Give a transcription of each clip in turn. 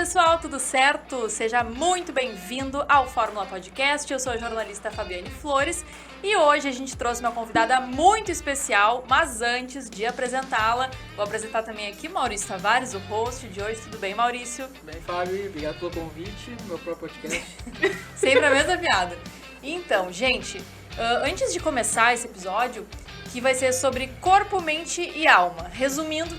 pessoal, tudo certo? Seja muito bem-vindo ao Fórmula Podcast. Eu sou a jornalista Fabiane Flores e hoje a gente trouxe uma convidada muito especial, mas antes de apresentá-la, vou apresentar também aqui Maurício Tavares, o host de hoje. Tudo bem, Maurício? Tudo bem, Fábio. Obrigado pelo convite no meu próprio podcast. Sempre a mesma piada. Então, gente, antes de começar esse episódio, que vai ser sobre corpo, mente e alma, resumindo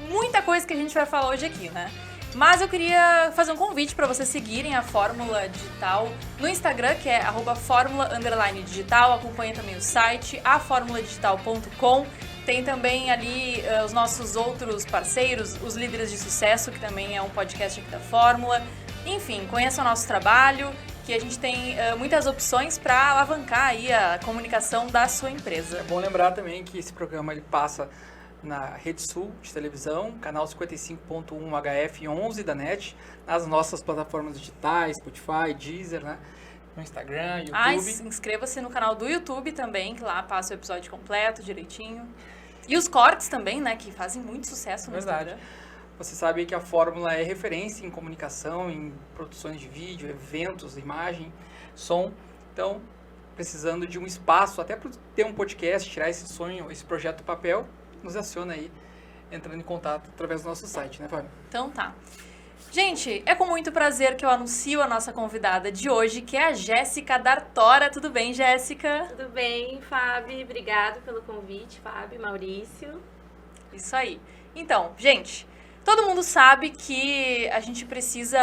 muita coisa que a gente vai falar hoje aqui, né? Mas eu queria fazer um convite para vocês seguirem a Fórmula Digital no Instagram, que é @formula_digital. Acompanhe também o site, aformuladigital.com. Tem também ali os nossos outros parceiros, os Líderes de Sucesso, que também é um podcast aqui da Fórmula. Enfim, conheçam o nosso trabalho, que a gente tem muitas opções para alavancar aí a comunicação da sua empresa. É bom lembrar também que esse programa ele passa na Rede Sul de televisão, canal 55.1 HF11 da NET, nas nossas plataformas digitais, Spotify, Deezer, né? No Instagram, YouTube. Inscreva-se no canal do YouTube também, que lá passa o episódio completo, direitinho. E os cortes também, né? Que fazem muito sucesso no Instagram. Você sabe que a Fórmula é referência em comunicação, em produções de vídeo, eventos, imagem, som. Então, precisando de um espaço até para ter um podcast, tirar esse sonho, esse projeto do papel, nos aciona aí, entrando em contato através do nosso site, né, Fábio? Então tá. Gente, é com muito prazer que eu anuncio a nossa convidada de hoje, que é a Jéssica Dartora. Tudo bem, Jéssica? Tudo bem, Fábio. Obrigado pelo convite, Fábio, Maurício. Isso aí. Então, gente, todo mundo sabe que a gente precisa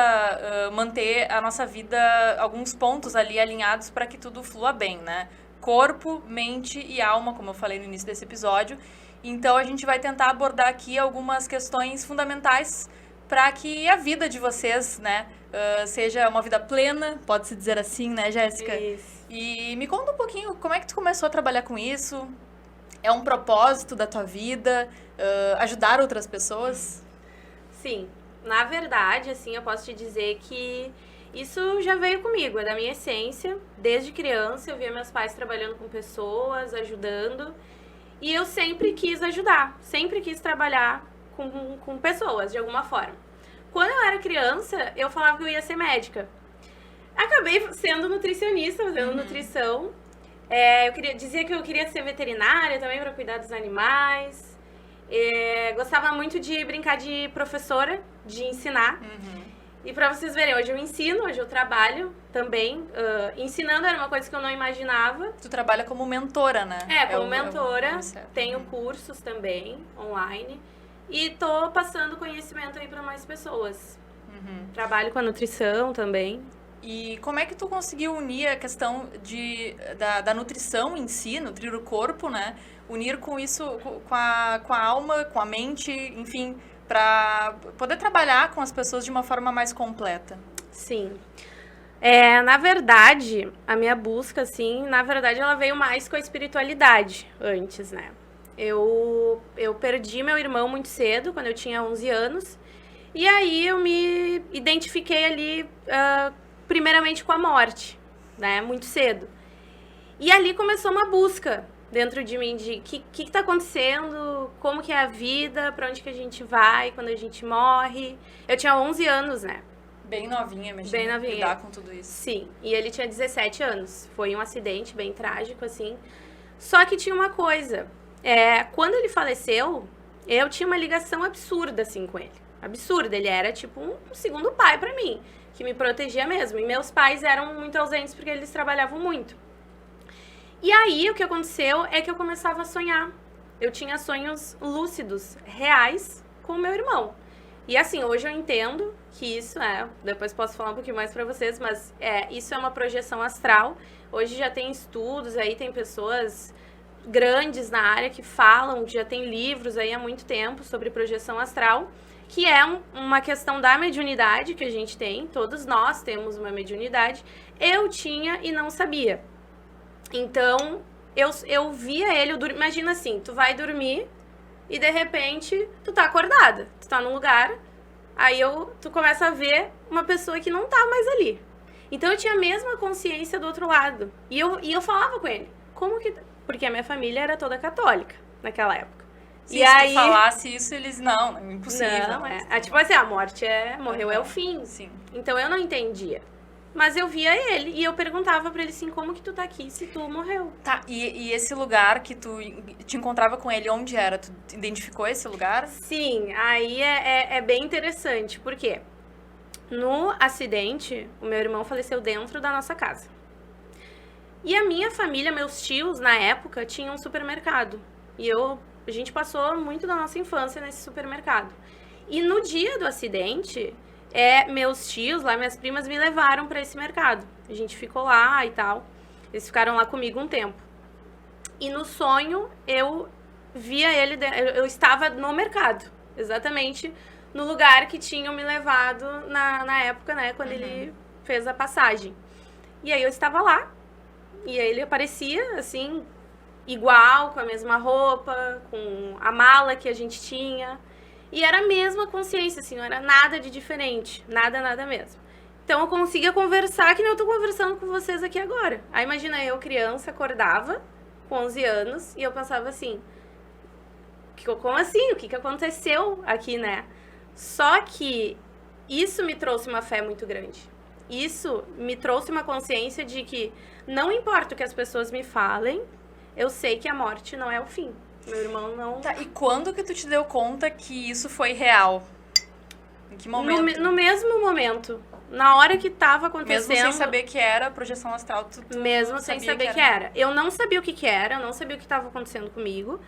manter a nossa vida, alguns pontos ali alinhados para que tudo flua bem, né? Corpo, mente e alma, como eu falei no início desse episódio. Então, a gente vai tentar abordar aqui algumas questões fundamentais para que a vida de vocês, né, seja uma vida plena, pode-se dizer assim, né, Jéssica? Isso. E me conta um pouquinho, como é que tu começou a trabalhar com isso? É um propósito da tua vida? Ajudar outras pessoas? Sim, na verdade, assim, eu posso te dizer que isso já veio comigo, é da minha essência. Desde criança, eu via meus pais trabalhando com pessoas, ajudando. E eu sempre quis ajudar, sempre quis trabalhar com pessoas, de alguma forma. Quando eu era criança, eu falava que eu ia ser médica. Acabei sendo nutricionista, fazendo nutrição. Dizia que eu queria ser veterinária também, para cuidar dos animais. Gostava muito de brincar de professora, de ensinar. E pra vocês verem, hoje eu ensino, hoje eu trabalho também. Ensinando era uma coisa que eu não imaginava. Tu trabalha como mentora, né? Como mentora, tenho cursos também, online. E tô passando conhecimento aí pra mais pessoas. Trabalho com a nutrição também. E como é que tu conseguiu unir a questão da nutrição em si, nutrir o corpo, né? Unir com isso, com a alma, com a mente, enfim, para poder trabalhar com as pessoas de uma forma mais completa? Sim. Na verdade, a minha busca, assim, ela veio mais com a espiritualidade antes, né? Eu perdi meu irmão muito cedo, quando eu tinha 11 anos. E aí eu me identifiquei ali, primeiramente com a morte, né? Muito cedo. E ali começou uma busca dentro de mim de que tá acontecendo, como que é a vida, pra onde que a gente vai quando a gente morre. Eu tinha 11 anos, né? Bem novinha, imagina. Bem novinha. Lidar com tudo isso. Sim, e ele tinha 17 anos. Foi um acidente bem trágico, assim. Só que tinha uma coisa. Quando ele faleceu, eu tinha uma ligação absurda, assim, com ele. Absurda. Ele era, tipo, um segundo pai pra mim, que me protegia mesmo. E meus pais eram muito ausentes porque eles trabalhavam muito. E aí, o que aconteceu é que eu começava a sonhar. Eu tinha sonhos lúcidos, reais, com o meu irmão. E assim, hoje eu entendo que isso depois posso falar um pouquinho mais pra vocês, mas isso é uma projeção astral. Hoje já tem estudos aí, tem pessoas grandes na área que falam, já tem livros aí há muito tempo sobre projeção astral, que é uma questão da mediunidade que a gente tem, todos nós temos uma mediunidade. Eu tinha e não sabia. Então, eu via ele, imagina assim, tu vai dormir e de repente tu tá acordada, tu tá num lugar, aí tu começa a ver uma pessoa que não tá mais ali. Então eu tinha a mesma consciência do outro lado. E eu falava com ele, como que... Porque a minha família era toda católica naquela época. Sim, E se aí... tu falasse isso, eles, não, é impossível. Não, tipo assim, a morte morreu é o fim. Sim. Então eu não entendia. Mas eu via ele e eu perguntava pra ele assim, como que tu tá aqui se tu morreu? Tá, e esse lugar que tu te encontrava com ele, onde era? Tu identificou esse lugar? Sim, aí é bem interessante, porque no acidente, o meu irmão faleceu dentro da nossa casa. E a minha família, meus tios, na época, tinham um supermercado. E a gente passou muito da nossa infância nesse supermercado. E no dia do acidente, meus tios, lá, minhas primas, me levaram para esse mercado. A gente ficou lá e tal. Eles ficaram lá comigo um tempo. E no sonho, eu via ele... Eu estava no mercado, exatamente no lugar que tinham me levado na época, né? Quando ele fez a passagem. E aí eu estava lá. E aí ele aparecia, assim, igual, com a mesma roupa, com a mala que a gente tinha. E era a mesma consciência, assim, não era nada de diferente. Nada mesmo. Então eu conseguia conversar que nem eu tô conversando com vocês aqui agora. Aí imagina eu, criança, acordava com 11 anos e eu pensava assim, como assim? O que aconteceu aqui, né? Só que isso me trouxe uma fé muito grande. Isso me trouxe uma consciência de que não importa o que as pessoas me falem, eu sei que a morte não é o fim. Meu irmão não... Tá, e quando que tu te deu conta que isso foi real? Em que momento? No mesmo momento. Na hora que tava acontecendo... Mesmo sem saber que era projeção astral, tu mesmo sem saber que era. Eu não sabia o que era, eu não sabia o que estava acontecendo comigo,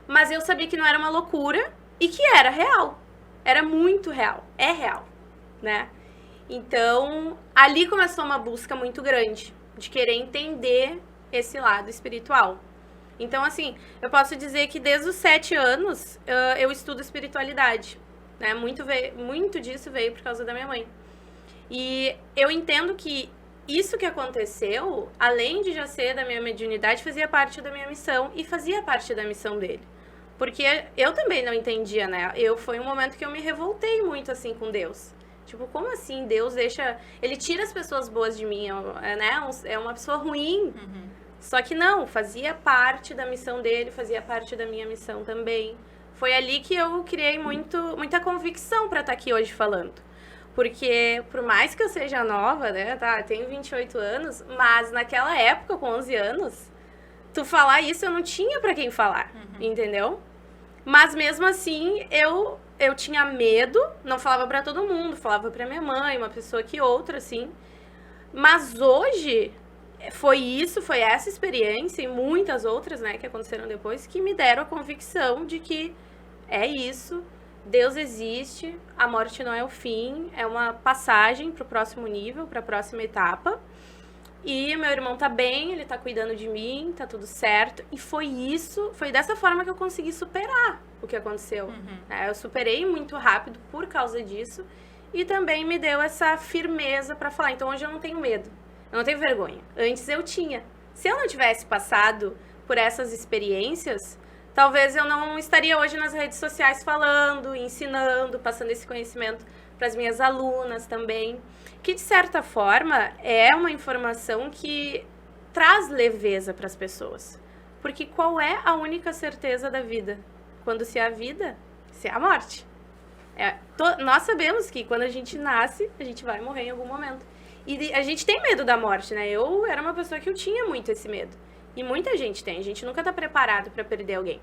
mas eu sabia que não era uma loucura e que era real. Era muito real. É real, né? Então, ali começou uma busca muito grande de querer entender esse lado espiritual. Então, assim, eu posso dizer que desde os 7 anos eu estudo espiritualidade, né? Muito disso veio por causa da minha mãe. E eu entendo que isso que aconteceu, além de já ser da minha mediunidade, fazia parte da minha missão e fazia parte da missão dele. Porque eu também não entendia, né? Foi um momento que eu me revoltei muito, assim, com Deus. Tipo, como assim Deus deixa... Ele tira as pessoas boas de mim, né? É uma pessoa ruim. Só que não, fazia parte da missão dele, fazia parte da minha missão também. Foi ali que eu criei muita convicção pra estar aqui hoje falando. Porque, por mais que eu seja nova, né? Tá, tenho 28 anos, mas naquela época, com 11 anos, tu falar isso, eu não tinha pra quem falar, entendeu? Mas mesmo assim, eu tinha medo, não falava pra todo mundo, falava pra minha mãe, uma pessoa que outra, assim. Mas hoje, foi essa experiência e muitas outras, né, que aconteceram depois, que me deram a convicção de que é isso, Deus existe, a morte não é o fim, é uma passagem pro próximo nível, pra próxima etapa. E meu irmão tá bem, ele tá cuidando de mim, tá tudo certo. E foi dessa forma que eu consegui superar o que aconteceu. Eu superei muito rápido por causa disso. E também me deu essa firmeza pra falar. Então hoje eu não tenho medo, eu não tenho vergonha. Antes eu tinha. Se eu não tivesse passado por essas experiências, talvez eu não estaria hoje nas redes sociais falando, ensinando, passando esse conhecimento para as minhas alunas também, que de certa forma é uma informação que traz leveza para as pessoas. Porque qual é a única certeza da vida? Quando se há a vida, se há a morte. Nós sabemos que quando a gente nasce, a gente vai morrer em algum momento. E a gente tem medo da morte, né? Eu era uma pessoa que eu tinha muito esse medo. E muita gente tem, a gente nunca está preparado para perder alguém.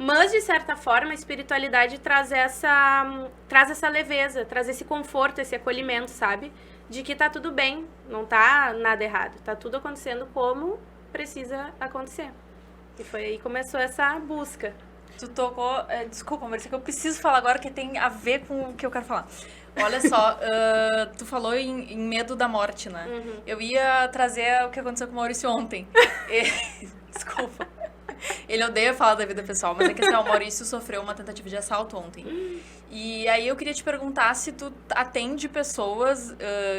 Mas, de certa forma, a espiritualidade traz essa leveza, traz esse conforto, esse acolhimento, sabe? De que tá tudo bem, não tá nada errado. Tá tudo acontecendo como precisa acontecer. E foi aí que começou essa busca. Tu tocou... desculpa, Marisa, que eu preciso falar agora que tem a ver com o que eu quero falar. Olha só, tu falou em medo da morte, né? Eu ia trazer o que aconteceu com o Maurício ontem. Desculpa. Ele odeia falar da vida pessoal, mas é que assim, o Maurício sofreu uma tentativa de assalto ontem. E aí eu queria te perguntar se tu atende pessoas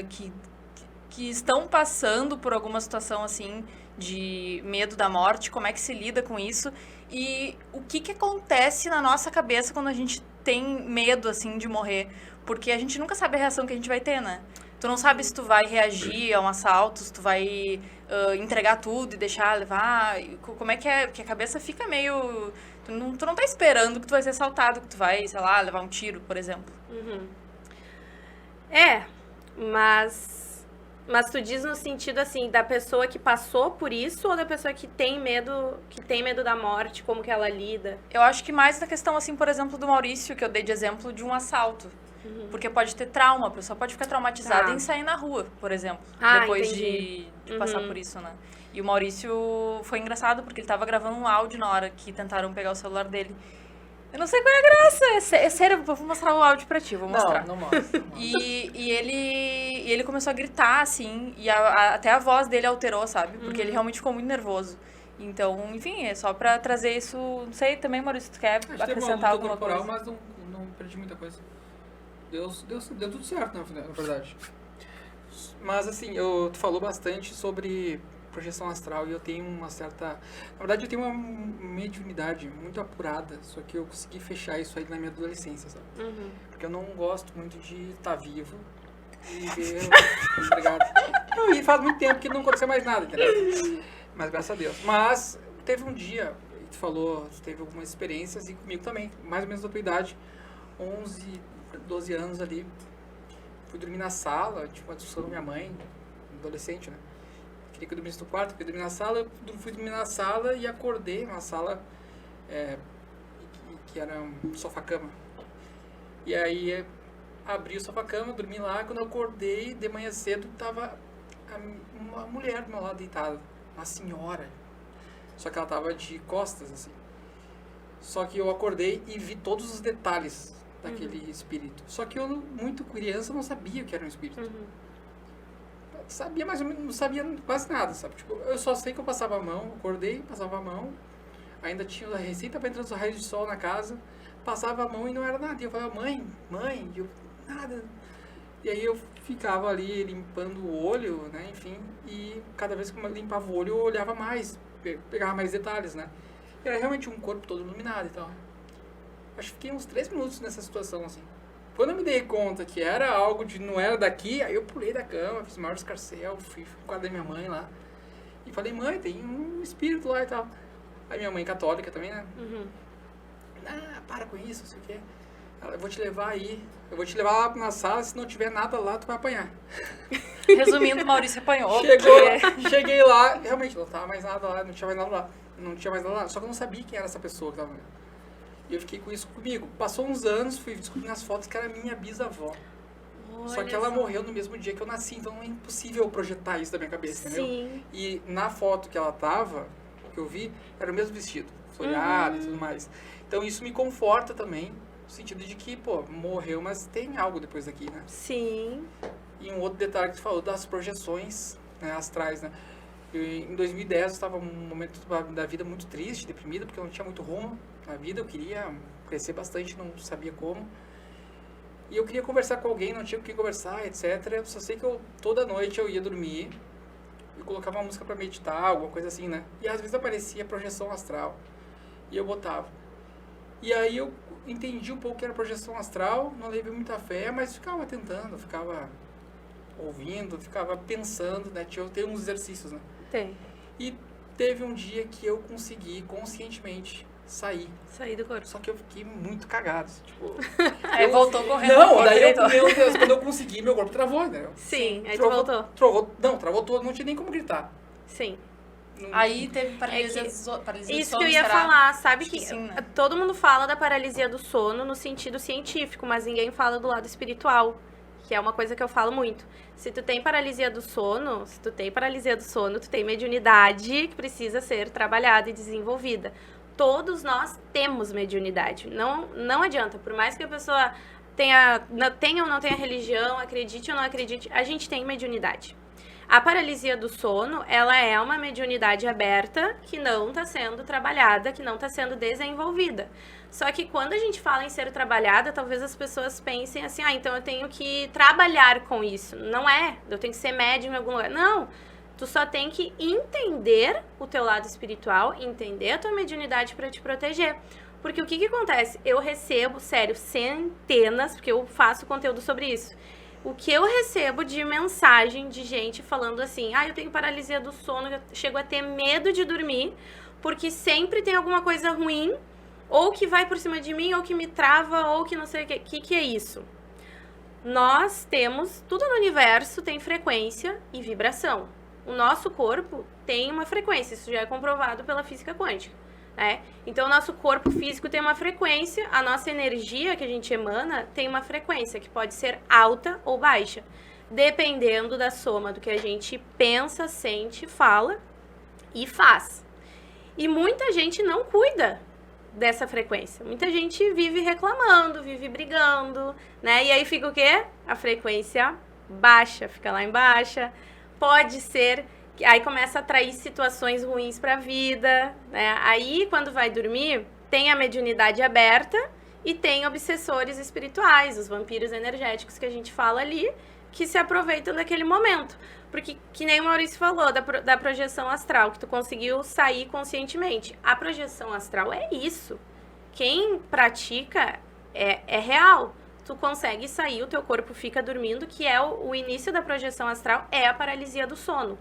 que estão passando por alguma situação assim de medo da morte, como é que se lida com isso e o que acontece na nossa cabeça quando a gente tem medo assim de morrer, porque a gente nunca sabe a reação que a gente vai ter, né? Tu não sabe se tu vai reagir a um assalto, se tu vai entregar tudo e deixar levar. Como é que é? Porque a cabeça fica meio... Tu não tá esperando que tu vai ser assaltado, que tu vai, sei lá, levar um tiro, por exemplo. Mas tu diz no sentido, assim, da pessoa que passou por isso ou da pessoa que tem medo da morte, como que ela lida? Eu acho que mais na questão, assim, por exemplo, do Maurício, que eu dei de exemplo de um assalto. Porque pode ter trauma, a pessoa pode ficar traumatizada em sair na rua, por exemplo, depois de passar por isso, né? E o Maurício foi engraçado, porque ele tava gravando um áudio na hora que tentaram pegar o celular dele. Eu não sei qual é a graça, é sério, eu vou mostrar o áudio pra ti, vou mostrar. Não mostra. E ele começou a gritar, assim, e até a voz dele alterou, sabe? Porque ele realmente ficou muito nervoso. Então, enfim, é só pra trazer isso, não sei, também, Maurício, tu quer acrescentar alguma coisa? Mas não perdi muita coisa. Deu tudo certo, na verdade. Mas, assim, tu falou bastante sobre projeção astral e eu tenho uma certa... Na verdade, eu tenho uma mediunidade muito apurada, só que eu consegui fechar isso aí na minha adolescência, sabe? Porque eu não gosto muito de estar vivo e ver... Obrigado. E faz muito tempo que não aconteceu mais nada, entendeu? Mas graças a Deus. Mas teve um dia, tu falou, tu teve algumas experiências e comigo também, mais ou menos da tua idade, 11, 12 anos ali. Fui dormir na sala, tipo uma discussão com minha mãe, adolescente, né? Queria que eu dormisse no quarto, queria dormir na sala, eu fui dormir na sala e acordei numa sala que era um sofá-cama. E aí abri o sofá-cama, dormi lá, quando eu acordei, de manhã cedo, tava uma mulher do meu lado deitada, uma senhora. Só que ela tava de costas, assim. Só que eu acordei e vi todos os detalhes daquele espírito. Só que eu, muito criança, não sabia o que era um espírito. Sabia mais ou menos, não sabia quase nada, sabe? Tipo, eu só sei que eu passava a mão, acordei, passava a mão, ainda tinha a receita para entrar os raios de sol na casa, passava a mão e não era nada. E eu falava, mãe, e eu, nada. E aí eu ficava ali limpando o olho, né, enfim, e cada vez que eu limpava o olho eu olhava mais, pegava mais detalhes, né. E era realmente um corpo todo iluminado e tal. Acho que fiquei uns 3 minutos nessa situação, assim. Quando eu me dei conta que era algo não era daqui, aí eu pulei da cama, fiz o maior escarcéu, fui no quarto da minha mãe lá. E falei, mãe, tem um espírito lá e tal. Aí minha mãe católica também, né? Para com isso, não sei o quê. Eu vou te levar aí, eu vou te levar lá na sala, se não tiver nada lá, tu vai apanhar. Resumindo, o Maurício apanhou. Cheguei lá, realmente não tava mais nada lá, não tinha mais nada lá. Só que eu não sabia quem era essa pessoa que tava... E eu fiquei com isso comigo. Passou uns anos, fui descobrir nas fotos que era minha bisavó. Só que ela morreu no mesmo dia que eu nasci, então é impossível projetar isso da minha cabeça, entendeu? E na foto que ela tava, que eu vi, era o mesmo vestido, folhado e tudo mais. Então isso me conforta também, no sentido de que, pô, morreu, mas tem algo depois daqui, né? Sim. E um outro detalhe que tu falou das projeções, né, astrais, né? Em 2010 eu estava num momento da vida muito triste, deprimido, porque eu não tinha muito rumo na vida, eu queria crescer bastante, não sabia como. E eu queria conversar com alguém, não tinha com quem conversar, etc. Só sei que toda noite eu ia dormir e colocava uma música para meditar, alguma coisa assim, né? E às vezes aparecia projeção astral e eu botava. E aí eu entendi um pouco que era projeção astral, não levei muita fé, mas ficava tentando, ficava ouvindo, ficava pensando, né? Tem uns exercícios, né? Tem. E teve um dia que eu consegui conscientemente sair do corpo. Só que eu fiquei muito cagado, assim, tipo... Aí voltou correndo. Não, daí meu Deus, quando eu consegui, meu corpo travou, né? Sim, aí tu voltou. Travou todo, não tinha nem como gritar. Sim. Aí teve paralisia do sono. Isso que eu ia falar, sabe que sim, né? Todo mundo fala da paralisia do sono no sentido científico, mas ninguém fala do lado espiritual, que é uma coisa que eu falo muito. Se tu tem paralisia do sono, tu tem mediunidade que precisa ser trabalhada e desenvolvida. Todos nós temos mediunidade. Não adianta, por mais que a pessoa tenha ou não tenha religião, acredite ou não acredite, a gente tem mediunidade. A paralisia do sono, ela é uma mediunidade aberta que não está sendo trabalhada, que não está sendo desenvolvida. Só que quando a gente fala em ser trabalhada, talvez as pessoas pensem assim, então eu tenho que trabalhar com isso. Não é, eu tenho que ser médium em algum lugar. Não, tu só tem que entender o teu lado espiritual, entender a tua mediunidade para te proteger. Porque o que acontece? Eu recebo, sério, centenas, porque eu faço conteúdo sobre isso, o que eu recebo de mensagem de gente falando assim, eu tenho paralisia do sono, eu chego a ter medo de dormir, porque sempre tem alguma coisa ruim, ou que vai por cima de mim, ou que me trava, ou que não sei o que é isso? Nós temos, tudo no universo tem frequência e vibração. O nosso corpo tem uma frequência, isso já é comprovado pela física quântica. Então, o nosso corpo físico tem uma frequência, a nossa energia que a gente emana tem uma frequência que pode ser alta ou baixa, dependendo da soma do que a gente pensa, sente, fala e faz. E muita gente não cuida dessa frequência. Muita gente vive reclamando, vive brigando, né? E aí fica o quê? A frequência baixa, fica lá embaixo. Pode ser que aí começa a atrair situações ruins para a vida, né? Aí, quando vai dormir, tem a mediunidade aberta e tem obsessores espirituais, os vampiros energéticos que a gente fala ali, que se aproveitam daquele momento. Porque, que nem o Maurício falou, da projeção astral, que tu conseguiu sair conscientemente. A projeção astral é isso. Quem pratica é real. Tu consegue sair, o teu corpo fica dormindo, que é o início da projeção astral, é a paralisia do sono.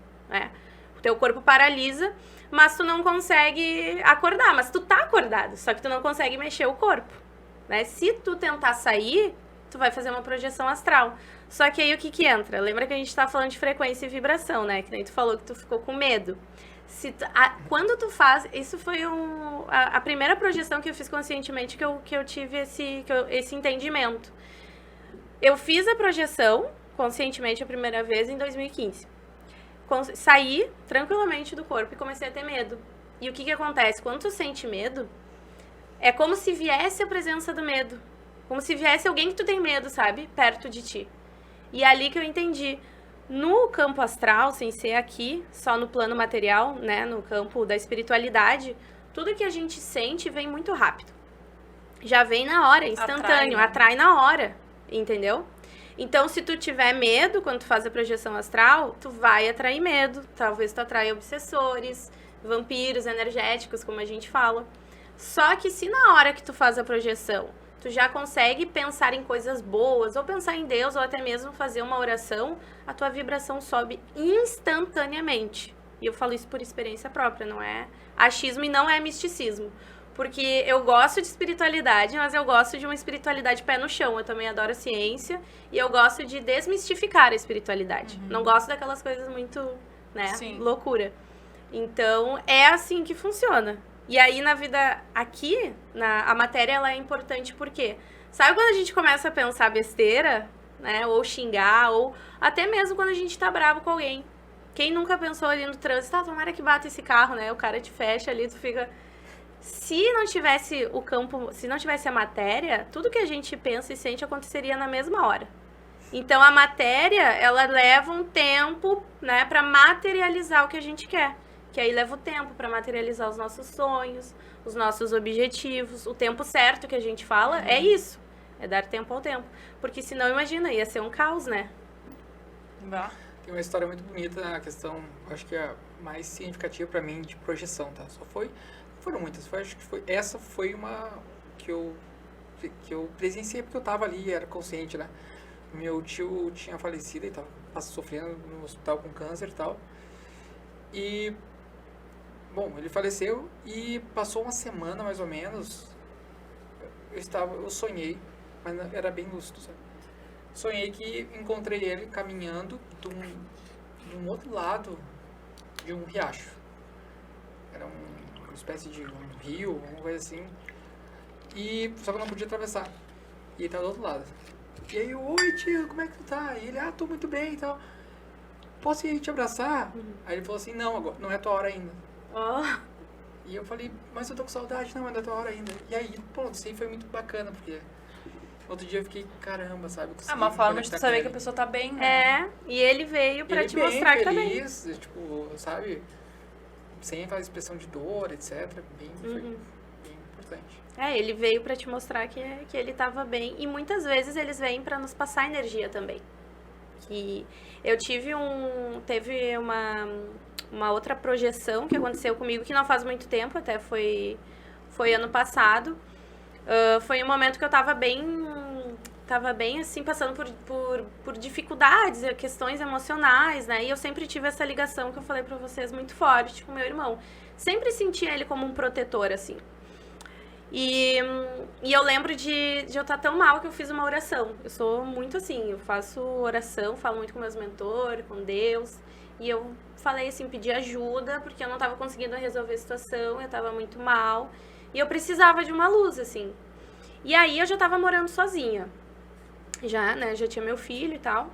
O teu corpo paralisa, mas tu não consegue acordar. Mas tu tá acordado, só que tu não consegue mexer o corpo. Se tu tentar sair, tu vai fazer uma projeção astral. Só que aí o que entra? Lembra que a gente tá falando de frequência e vibração, né? Que nem tu falou que tu ficou com medo. Quando tu faz... Isso foi a primeira projeção que eu fiz conscientemente que eu tive esse entendimento. Eu fiz a projeção conscientemente a primeira vez em 2015. Saí tranquilamente do corpo e comecei a ter medo. E o que acontece? Quando tu sente medo, é como se viesse a presença do medo. Como se viesse alguém que tu tem medo, sabe? Perto de ti. E é ali que eu entendi. No campo astral, sem ser aqui, só no plano material, né? No campo da espiritualidade, tudo que a gente sente vem muito rápido. Já vem na hora, instantâneo, atrai na hora, entendeu? Então, se tu tiver medo, quando tu faz a projeção astral, tu vai atrair medo. Talvez tu atraia obsessores, vampiros energéticos, como a gente fala. Só que se na hora que tu faz a projeção, tu já consegue pensar em coisas boas, ou pensar em Deus, ou até mesmo fazer uma oração, a tua vibração sobe instantaneamente. E eu falo isso por experiência própria, não é achismo e não é misticismo. Porque eu gosto de espiritualidade, mas eu gosto de uma espiritualidade pé no chão. Eu também adoro ciência e eu gosto de desmistificar a espiritualidade. Não gosto daquelas coisas muito, loucura. Então, é assim que funciona. E aí, na vida aqui, a matéria ela é importante porque... Sabe quando a gente começa a pensar besteira, né? Ou xingar, ou até mesmo quando a gente tá bravo com alguém. Quem nunca pensou ali no trânsito, tomara que bata esse carro, né? O cara te fecha ali, tu fica... Se não tivesse o campo, se não tivesse a matéria, tudo que a gente pensa e sente aconteceria na mesma hora. Então, a matéria, ela leva um tempo, né, para materializar o que a gente quer. Que aí leva o tempo para materializar os nossos sonhos, os nossos objetivos. O tempo certo que a gente fala é isso. É dar tempo ao tempo. Porque senão, imagina, ia ser um caos, né? Tem uma história muito bonita na questão, acho que a mais significativa para mim de projeção, tá? Foram muitas, essa foi uma que eu presenciei porque eu tava ali, era consciente, né? Meu tio tinha falecido e tava sofrendo no hospital com câncer e tal. E, bom, ele faleceu e passou uma semana mais ou menos, eu sonhei, mas era bem lúcido, sabe? Sonhei que encontrei ele caminhando de um outro lado de um riacho. Era uma espécie de um rio, alguma coisa assim. Só que eu não podia atravessar. E ele tava do outro lado. E aí eu, oi tio, como é que tu tá? E ele, tô muito bem e tal. Posso ir te abraçar? Aí ele falou assim, não, agora, não é tua hora ainda. E eu falei, mas eu tô com saudade, não é tua hora ainda. E aí, pronto, isso aí foi muito bacana, porque outro dia eu fiquei, caramba, sabe? Uma forma de tu saber que a pessoa tá bem, né? E ele veio pra te mostrar que tá bem. Feliz, tipo, sabe? Sem aquela expressão de dor, etc. Foi bem importante. Ele veio pra te mostrar que ele tava bem. E muitas vezes eles vêm pra nos passar energia também. Que eu teve uma outra projeção que aconteceu comigo, que não faz muito tempo, até foi ano passado. Foi um momento que eu tava bem tava bem, assim, passando por dificuldades, questões emocionais, né? E eu sempre tive essa ligação que eu falei pra vocês muito forte com meu irmão. Sempre senti ele como um protetor, assim. E eu lembro de eu estar tão mal que eu fiz uma oração. Eu sou muito assim, eu faço oração, falo muito com meus mentores, com Deus. E eu falei assim, pedi ajuda, porque eu não estava conseguindo resolver a situação, eu estava muito mal. E eu precisava de uma luz, assim. E aí eu já estava morando sozinha. Já, né, já tinha meu filho e tal.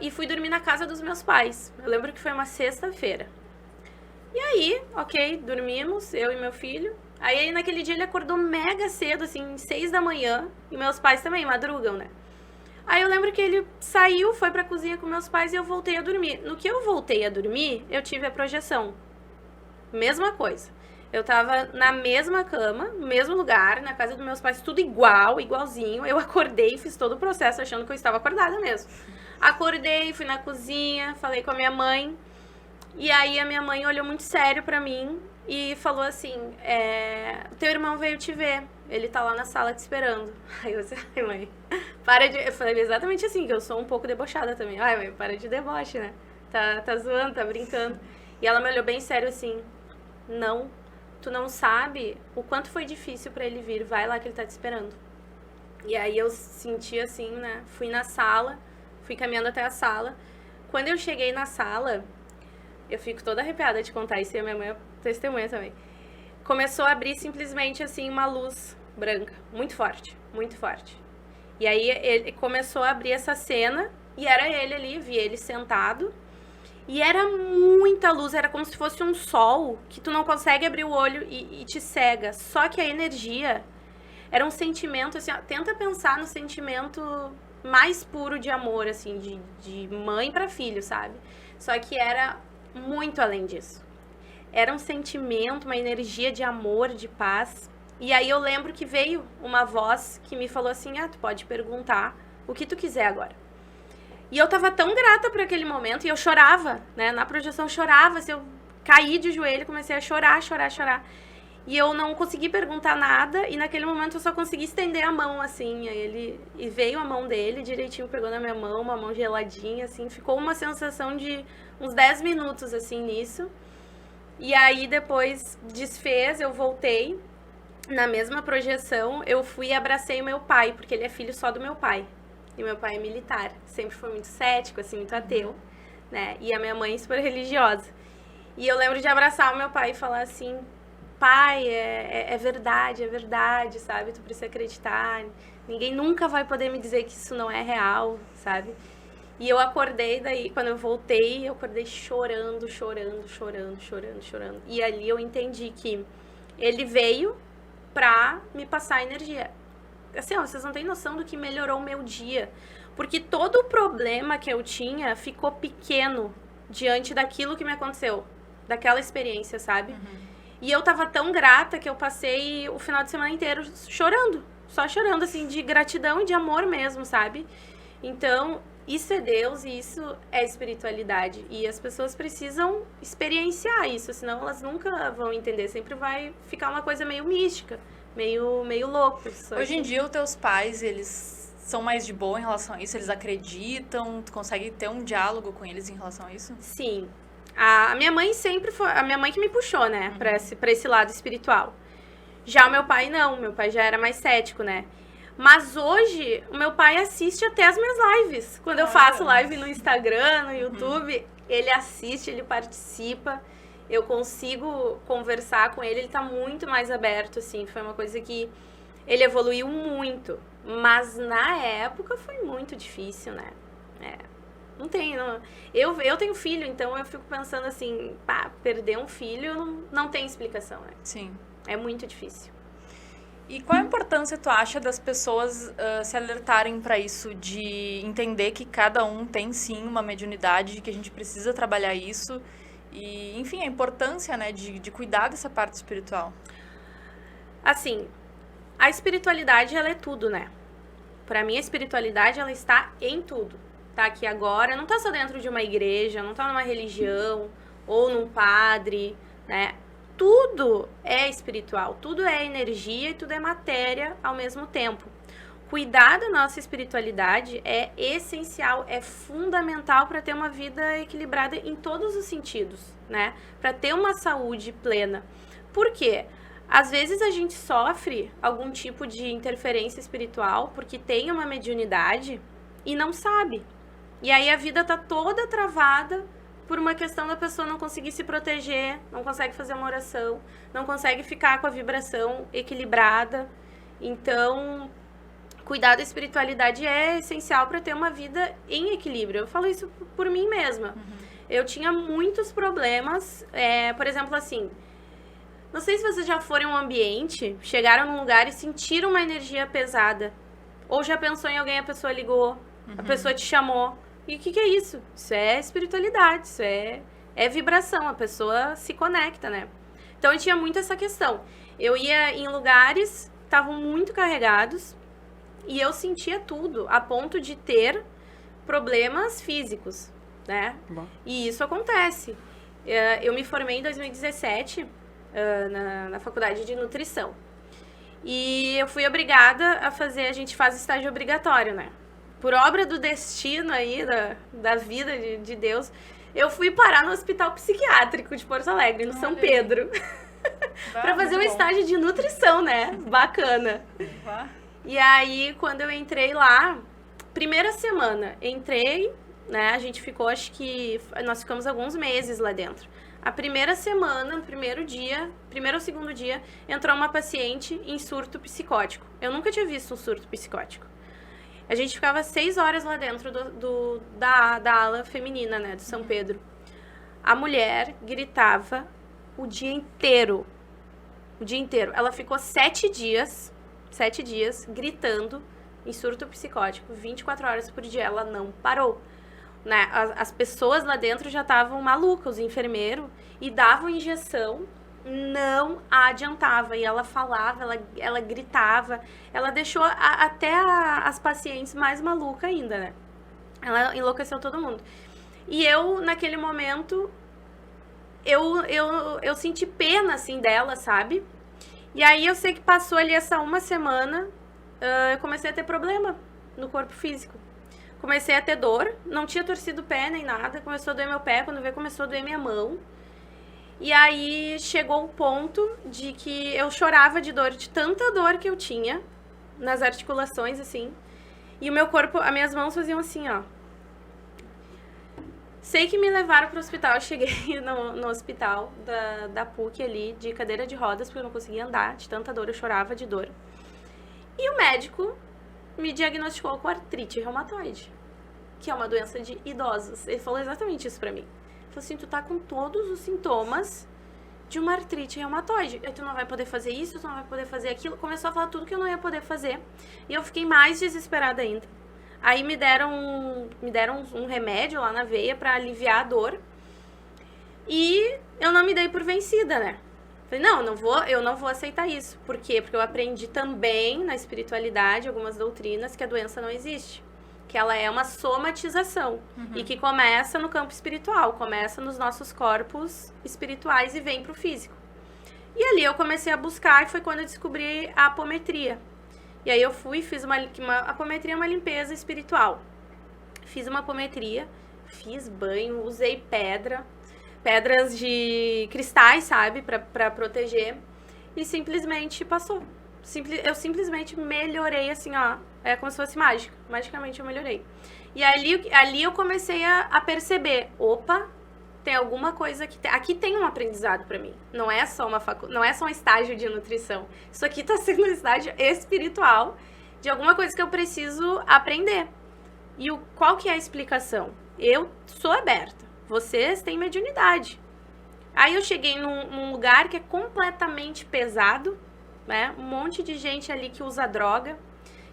E fui dormir na casa dos meus pais. Eu lembro que foi uma sexta-feira. E aí, ok, dormimos, eu e meu filho. Aí, naquele dia, ele acordou mega cedo, assim, 6 da manhã. E meus pais também, madrugam, né? Aí, eu lembro que ele saiu, foi pra cozinha com meus pais e eu voltei a dormir. No que eu voltei a dormir, eu tive a projeção. Mesma coisa. Eu tava na mesma cama, no mesmo lugar, na casa dos meus pais, tudo igual, igualzinho. Eu acordei, fiz todo o processo achando que eu estava acordada mesmo. Acordei, fui na cozinha, falei com a minha mãe. E aí, a minha mãe olhou muito sério pra mim. E falou assim, o teu irmão veio te ver, ele tá lá na sala te esperando. Aí eu disse, ai mãe, para de... Eu falei exatamente assim, que eu sou um pouco debochada também. Ai mãe, para de deboche, né? Tá zoando, tá brincando. E ela me olhou bem sério assim, não, tu não sabe o quanto foi difícil pra ele vir, vai lá que ele tá te esperando. E aí eu senti assim, né, fui na sala, fui caminhando até a sala. Quando eu cheguei na sala, eu fico toda arrepiada de contar isso e a minha mãe testemunha também. Começou a abrir simplesmente assim uma luz branca, muito forte, muito forte. E aí ele começou a abrir essa cena e era ele ali, vi ele sentado. E era muita luz, era como se fosse um sol que tu não consegue abrir o olho e te cega. Só que a energia era um sentimento assim, ó, tenta pensar no sentimento mais puro de amor, assim, de mãe para filho, sabe? Só que era muito além disso. Era um sentimento, uma energia de amor, de paz. E aí eu lembro que veio uma voz que me falou assim, tu pode perguntar o que tu quiser agora. E eu tava tão grata por aquele momento, e eu chorava, né? Na projeção eu chorava, assim, eu caí de joelho, comecei a chorar. E eu não consegui perguntar nada, e naquele momento eu só consegui estender a mão, assim, e veio a mão dele direitinho, pegou na minha mão, uma mão geladinha, assim, ficou uma sensação de uns 10 minutos, assim, nisso. E aí, depois desfez, eu voltei, na mesma projeção, eu fui e abracei o meu pai, porque ele é filho só do meu pai. E meu pai é militar, sempre foi muito cético, assim, muito ateu, né? E a minha mãe super religiosa. E eu lembro de abraçar o meu pai e falar assim, pai, é verdade, sabe? Tu precisa acreditar, ninguém nunca vai poder me dizer que isso não é real, sabe? E eu acordei daí, quando eu voltei, eu acordei chorando. E ali eu entendi que ele veio pra me passar energia. Assim, ó, vocês não têm noção do que melhorou o meu dia. Porque todo o problema que eu tinha ficou pequeno diante daquilo que me aconteceu. Daquela experiência, sabe? Uhum. E eu tava tão grata que eu passei o final de semana inteiro chorando. Só chorando, assim, de gratidão e de amor mesmo, sabe? Então, isso é Deus e isso é espiritualidade. E as pessoas precisam experienciar isso, senão elas nunca vão entender. Sempre vai ficar uma coisa meio mística, meio louco. Hoje em dia, os teus pais, eles são mais de boa em relação a isso? Eles acreditam? Tu consegue ter um diálogo com eles em relação a isso? Sim. A minha mãe sempre foi... A minha mãe que me puxou, né? Uhum. Pra esse lado espiritual. Já o meu pai, não. Meu pai já era mais cético, né? Mas hoje, o meu pai assiste até as minhas lives. Quando eu faço live no Instagram, no YouTube, ele assiste, ele participa. Eu consigo conversar com ele, ele tá muito mais aberto, assim. Foi uma coisa que ele evoluiu muito. Mas na época foi muito difícil, né? Não tem, não. Eu tenho filho, então eu fico pensando assim, perder um filho não tem explicação, né? Sim. É muito difícil. E qual a importância, tu acha, das pessoas se alertarem para isso, de entender que cada um tem, sim, uma mediunidade, que a gente precisa trabalhar isso, e, enfim, a importância, né, de cuidar dessa parte espiritual? Assim, a espiritualidade, ela é tudo, né? Pra mim, a espiritualidade, ela está em tudo. Tá aqui agora, não tá só dentro de uma igreja, não tá numa religião, ou num padre, né? Tudo é espiritual, tudo é energia e tudo é matéria ao mesmo tempo. cuidar da nossa espiritualidade é essencial, é fundamental para ter uma vida equilibrada em todos os sentidos, né? Para ter uma saúde plena. Por quê? Às vezes a gente sofre algum tipo de interferência espiritual porque tem uma mediunidade e não sabe. E aí a vida tá toda travada por uma questão da pessoa não conseguir se proteger, não consegue fazer uma oração, não consegue ficar com a vibração equilibrada. Então, cuidar da espiritualidade é essencial para ter uma vida em equilíbrio. Eu falo isso por mim mesma. Eu tinha muitos problemas, por exemplo, assim, não sei se vocês já foram em um ambiente, chegaram num lugar e sentiram uma energia pesada. Ou já pensou em alguém, a pessoa ligou, a pessoa te chamou. E o que é isso? Isso é espiritualidade, isso é vibração, a pessoa se conecta, né? Então eu tinha muito essa questão. Eu ia em lugares que estavam muito carregados, e eu sentia tudo, a ponto de ter problemas físicos, né? Bom. E isso acontece. Eu me formei em 2017 na faculdade de nutrição. E eu fui obrigada a fazer, a gente faz estágio obrigatório, né? Por obra do destino aí, da vida de Deus, eu fui parar no Hospital Psiquiátrico de Porto Alegre, no São Pedro. Pra fazer um estágio de nutrição, né? Bacana. E aí, quando eu entrei lá, primeira semana, entrei, né? A gente ficou, acho que... Nós ficamos alguns meses lá dentro. A primeira semana, no primeiro dia, primeiro ou segundo dia, entrou uma paciente em surto psicótico. Eu nunca tinha visto um surto psicótico. A gente ficava 6 horas lá dentro da ala feminina, né? Do São Pedro. A mulher gritava o dia inteiro. O dia inteiro. Ela ficou 7 dias gritando em surto psicótico, 24 horas por dia. Ela não parou, né? As pessoas lá dentro já estavam malucas, os enfermeiros, e davam injeção, não adiantava. E ela falava, ela gritava, ela deixou até as pacientes mais malucas ainda, né? Ela enlouqueceu todo mundo. E eu, naquele momento, eu senti pena, assim, dela, sabe? E aí eu sei que passou ali essa uma semana, eu comecei a ter problema no corpo físico. Comecei a ter dor, não tinha torcido o pé nem nada, começou a doer meu pé, quando veio começou a doer minha mão. E aí chegou o ponto de que eu chorava de dor, de tanta dor que eu tinha nas articulações, assim. E o meu corpo, as minhas mãos faziam assim, ó. Sei que me levaram pro hospital, eu cheguei no hospital da PUC ali, de cadeira de rodas, porque eu não conseguia andar, de tanta dor, eu chorava de dor. E o médico me diagnosticou com artrite reumatoide, que é uma doença de idosos. Ele falou exatamente isso pra mim. Ele falou assim, tu tá com todos os sintomas de uma artrite reumatoide. Tu não vai poder fazer isso, tu não vai poder fazer aquilo. Começou a falar tudo que eu não ia poder fazer. E eu fiquei mais desesperada ainda. Aí me deram um remédio lá na veia pra aliviar a dor. E eu não me dei por vencida, né? Falei, eu não vou aceitar isso. Por quê? Porque eu aprendi também na espiritualidade, algumas doutrinas, que a doença não existe. Que ela é uma somatização. E que começa no campo espiritual, começa nos nossos corpos espirituais e vem pro físico. E ali eu comecei a buscar e foi quando eu descobri a apometria. E aí eu fui e fiz a apometria é uma limpeza espiritual. Fiz uma apometria, fiz banho, usei pedras de cristais, sabe, pra proteger. E simplesmente passou. Eu simplesmente melhorei, assim, ó. É como se fosse mágica. Magicamente eu melhorei. E ali eu comecei a perceber, opa, tem alguma coisa que... Aqui tem um aprendizado pra mim. Não é só um estágio de nutrição. Isso aqui tá sendo um estágio espiritual de alguma coisa que eu preciso aprender. E qual que é a explicação? Eu sou aberta. Vocês têm mediunidade. Aí eu cheguei num lugar que é completamente pesado, né? Um monte de gente ali que usa droga,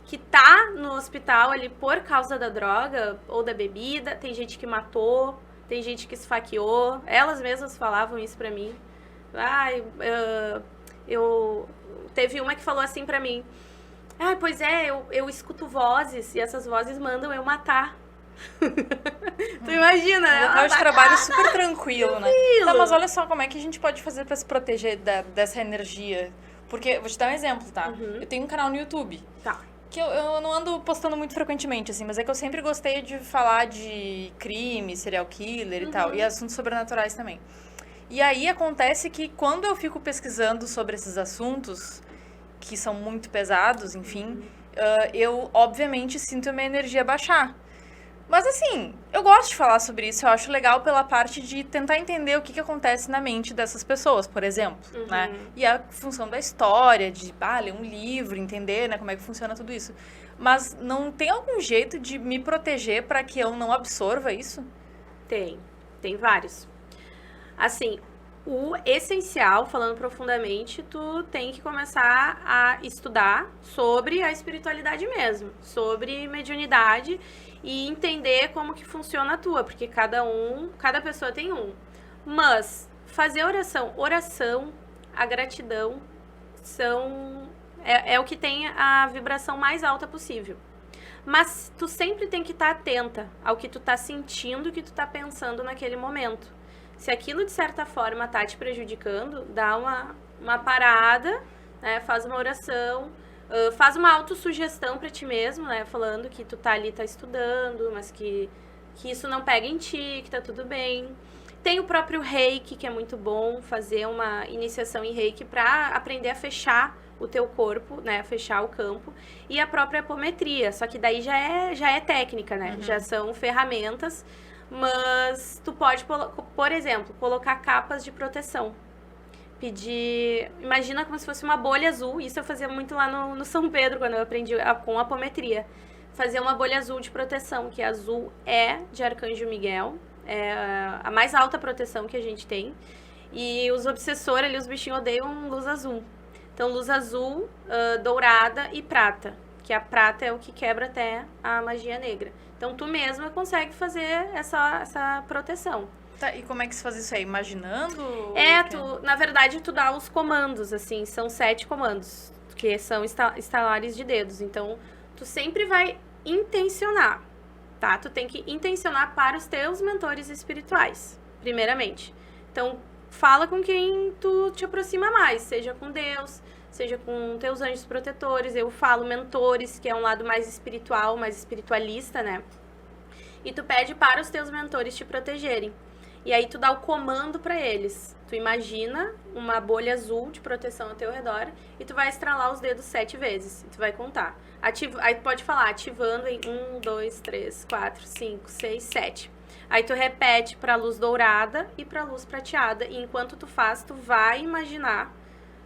que tá no hospital ali por causa da droga ou da bebida. Tem gente que matou, tem gente que esfaqueou. Elas mesmas falavam isso pra mim. Teve uma que falou assim pra mim: pois é, eu escuto vozes e essas vozes mandam eu matar. Tu imagina, né? Um local de trabalho super tranquilo, né? Não, mas olha só como é que a gente pode fazer pra se proteger dessa energia. Porque, vou te dar um exemplo, tá? Eu tenho um canal no YouTube. Tá. que eu não ando postando muito frequentemente, assim, mas é que eu sempre gostei de falar de crime, serial killer e tal, e assuntos sobrenaturais também. E aí acontece que quando eu fico pesquisando sobre esses assuntos, que são muito pesados, enfim, eu obviamente sinto a minha energia baixar. Mas assim, eu gosto de falar sobre isso, eu acho legal pela parte de tentar entender o que acontece na mente dessas pessoas, por exemplo, né? E a função da história, de ler um livro, entender, né, como é que funciona tudo isso. Mas não tem algum jeito de me proteger para que eu não absorva isso? Tem vários. Assim, o essencial, falando profundamente, tu tem que começar a estudar sobre a espiritualidade mesmo, sobre mediunidade e entender como que funciona a tua, porque cada pessoa tem um. Mas fazer oração, a gratidão é o que tem a vibração mais alta possível. Mas tu sempre tem que estar atenta ao que tu tá sentindo, o que tu tá pensando naquele momento. Se aquilo, de certa forma, tá te prejudicando, dá uma parada, né? Faz uma oração, faz uma autossugestão pra ti mesmo, né? Falando que tu tá ali, tá estudando, mas que isso não pega em ti, que tá tudo bem. Tem o próprio Reiki, que é muito bom, fazer uma iniciação em Reiki pra aprender a fechar o teu corpo, né? Fechar o campo. E a própria apometria, só que daí já é técnica, né? Já são ferramentas. Mas tu pode, por exemplo, colocar capas de proteção. Imagina como se fosse uma bolha azul. Isso eu fazia muito lá no São Pedro, quando eu aprendi com apometria. Fazer uma bolha azul de proteção, que azul é de Arcanjo Miguel. É a mais alta proteção que a gente tem. E os obsessores ali, os bichinhos odeiam luz azul. Então, luz azul, dourada e prata. Que a prata é o que quebra até a magia negra. Então, tu mesma consegue fazer essa proteção. Tá, e como é que se faz isso aí? Imaginando? Na verdade, tu dá os comandos, assim, são 7 comandos, que são estalares de dedos. Então, tu sempre vai intencionar, tá? Tu tem que intencionar para os teus mentores espirituais, primeiramente. Então, fala com quem tu te aproxima mais, seja com Deus, seja com teus anjos protetores. Eu falo mentores, que é um lado mais espiritual, mais espiritualista, né? E tu pede para os teus mentores te protegerem. E aí tu dá o comando para eles. Tu imagina uma bolha azul de proteção ao teu redor e tu vai estralar os dedos 7 vezes. E tu vai contar. Aí tu pode falar, ativando em 1, 2, 3, 4, 5, 6, 7. Aí tu repete pra luz dourada e pra luz prateada. E enquanto tu faz, tu vai imaginar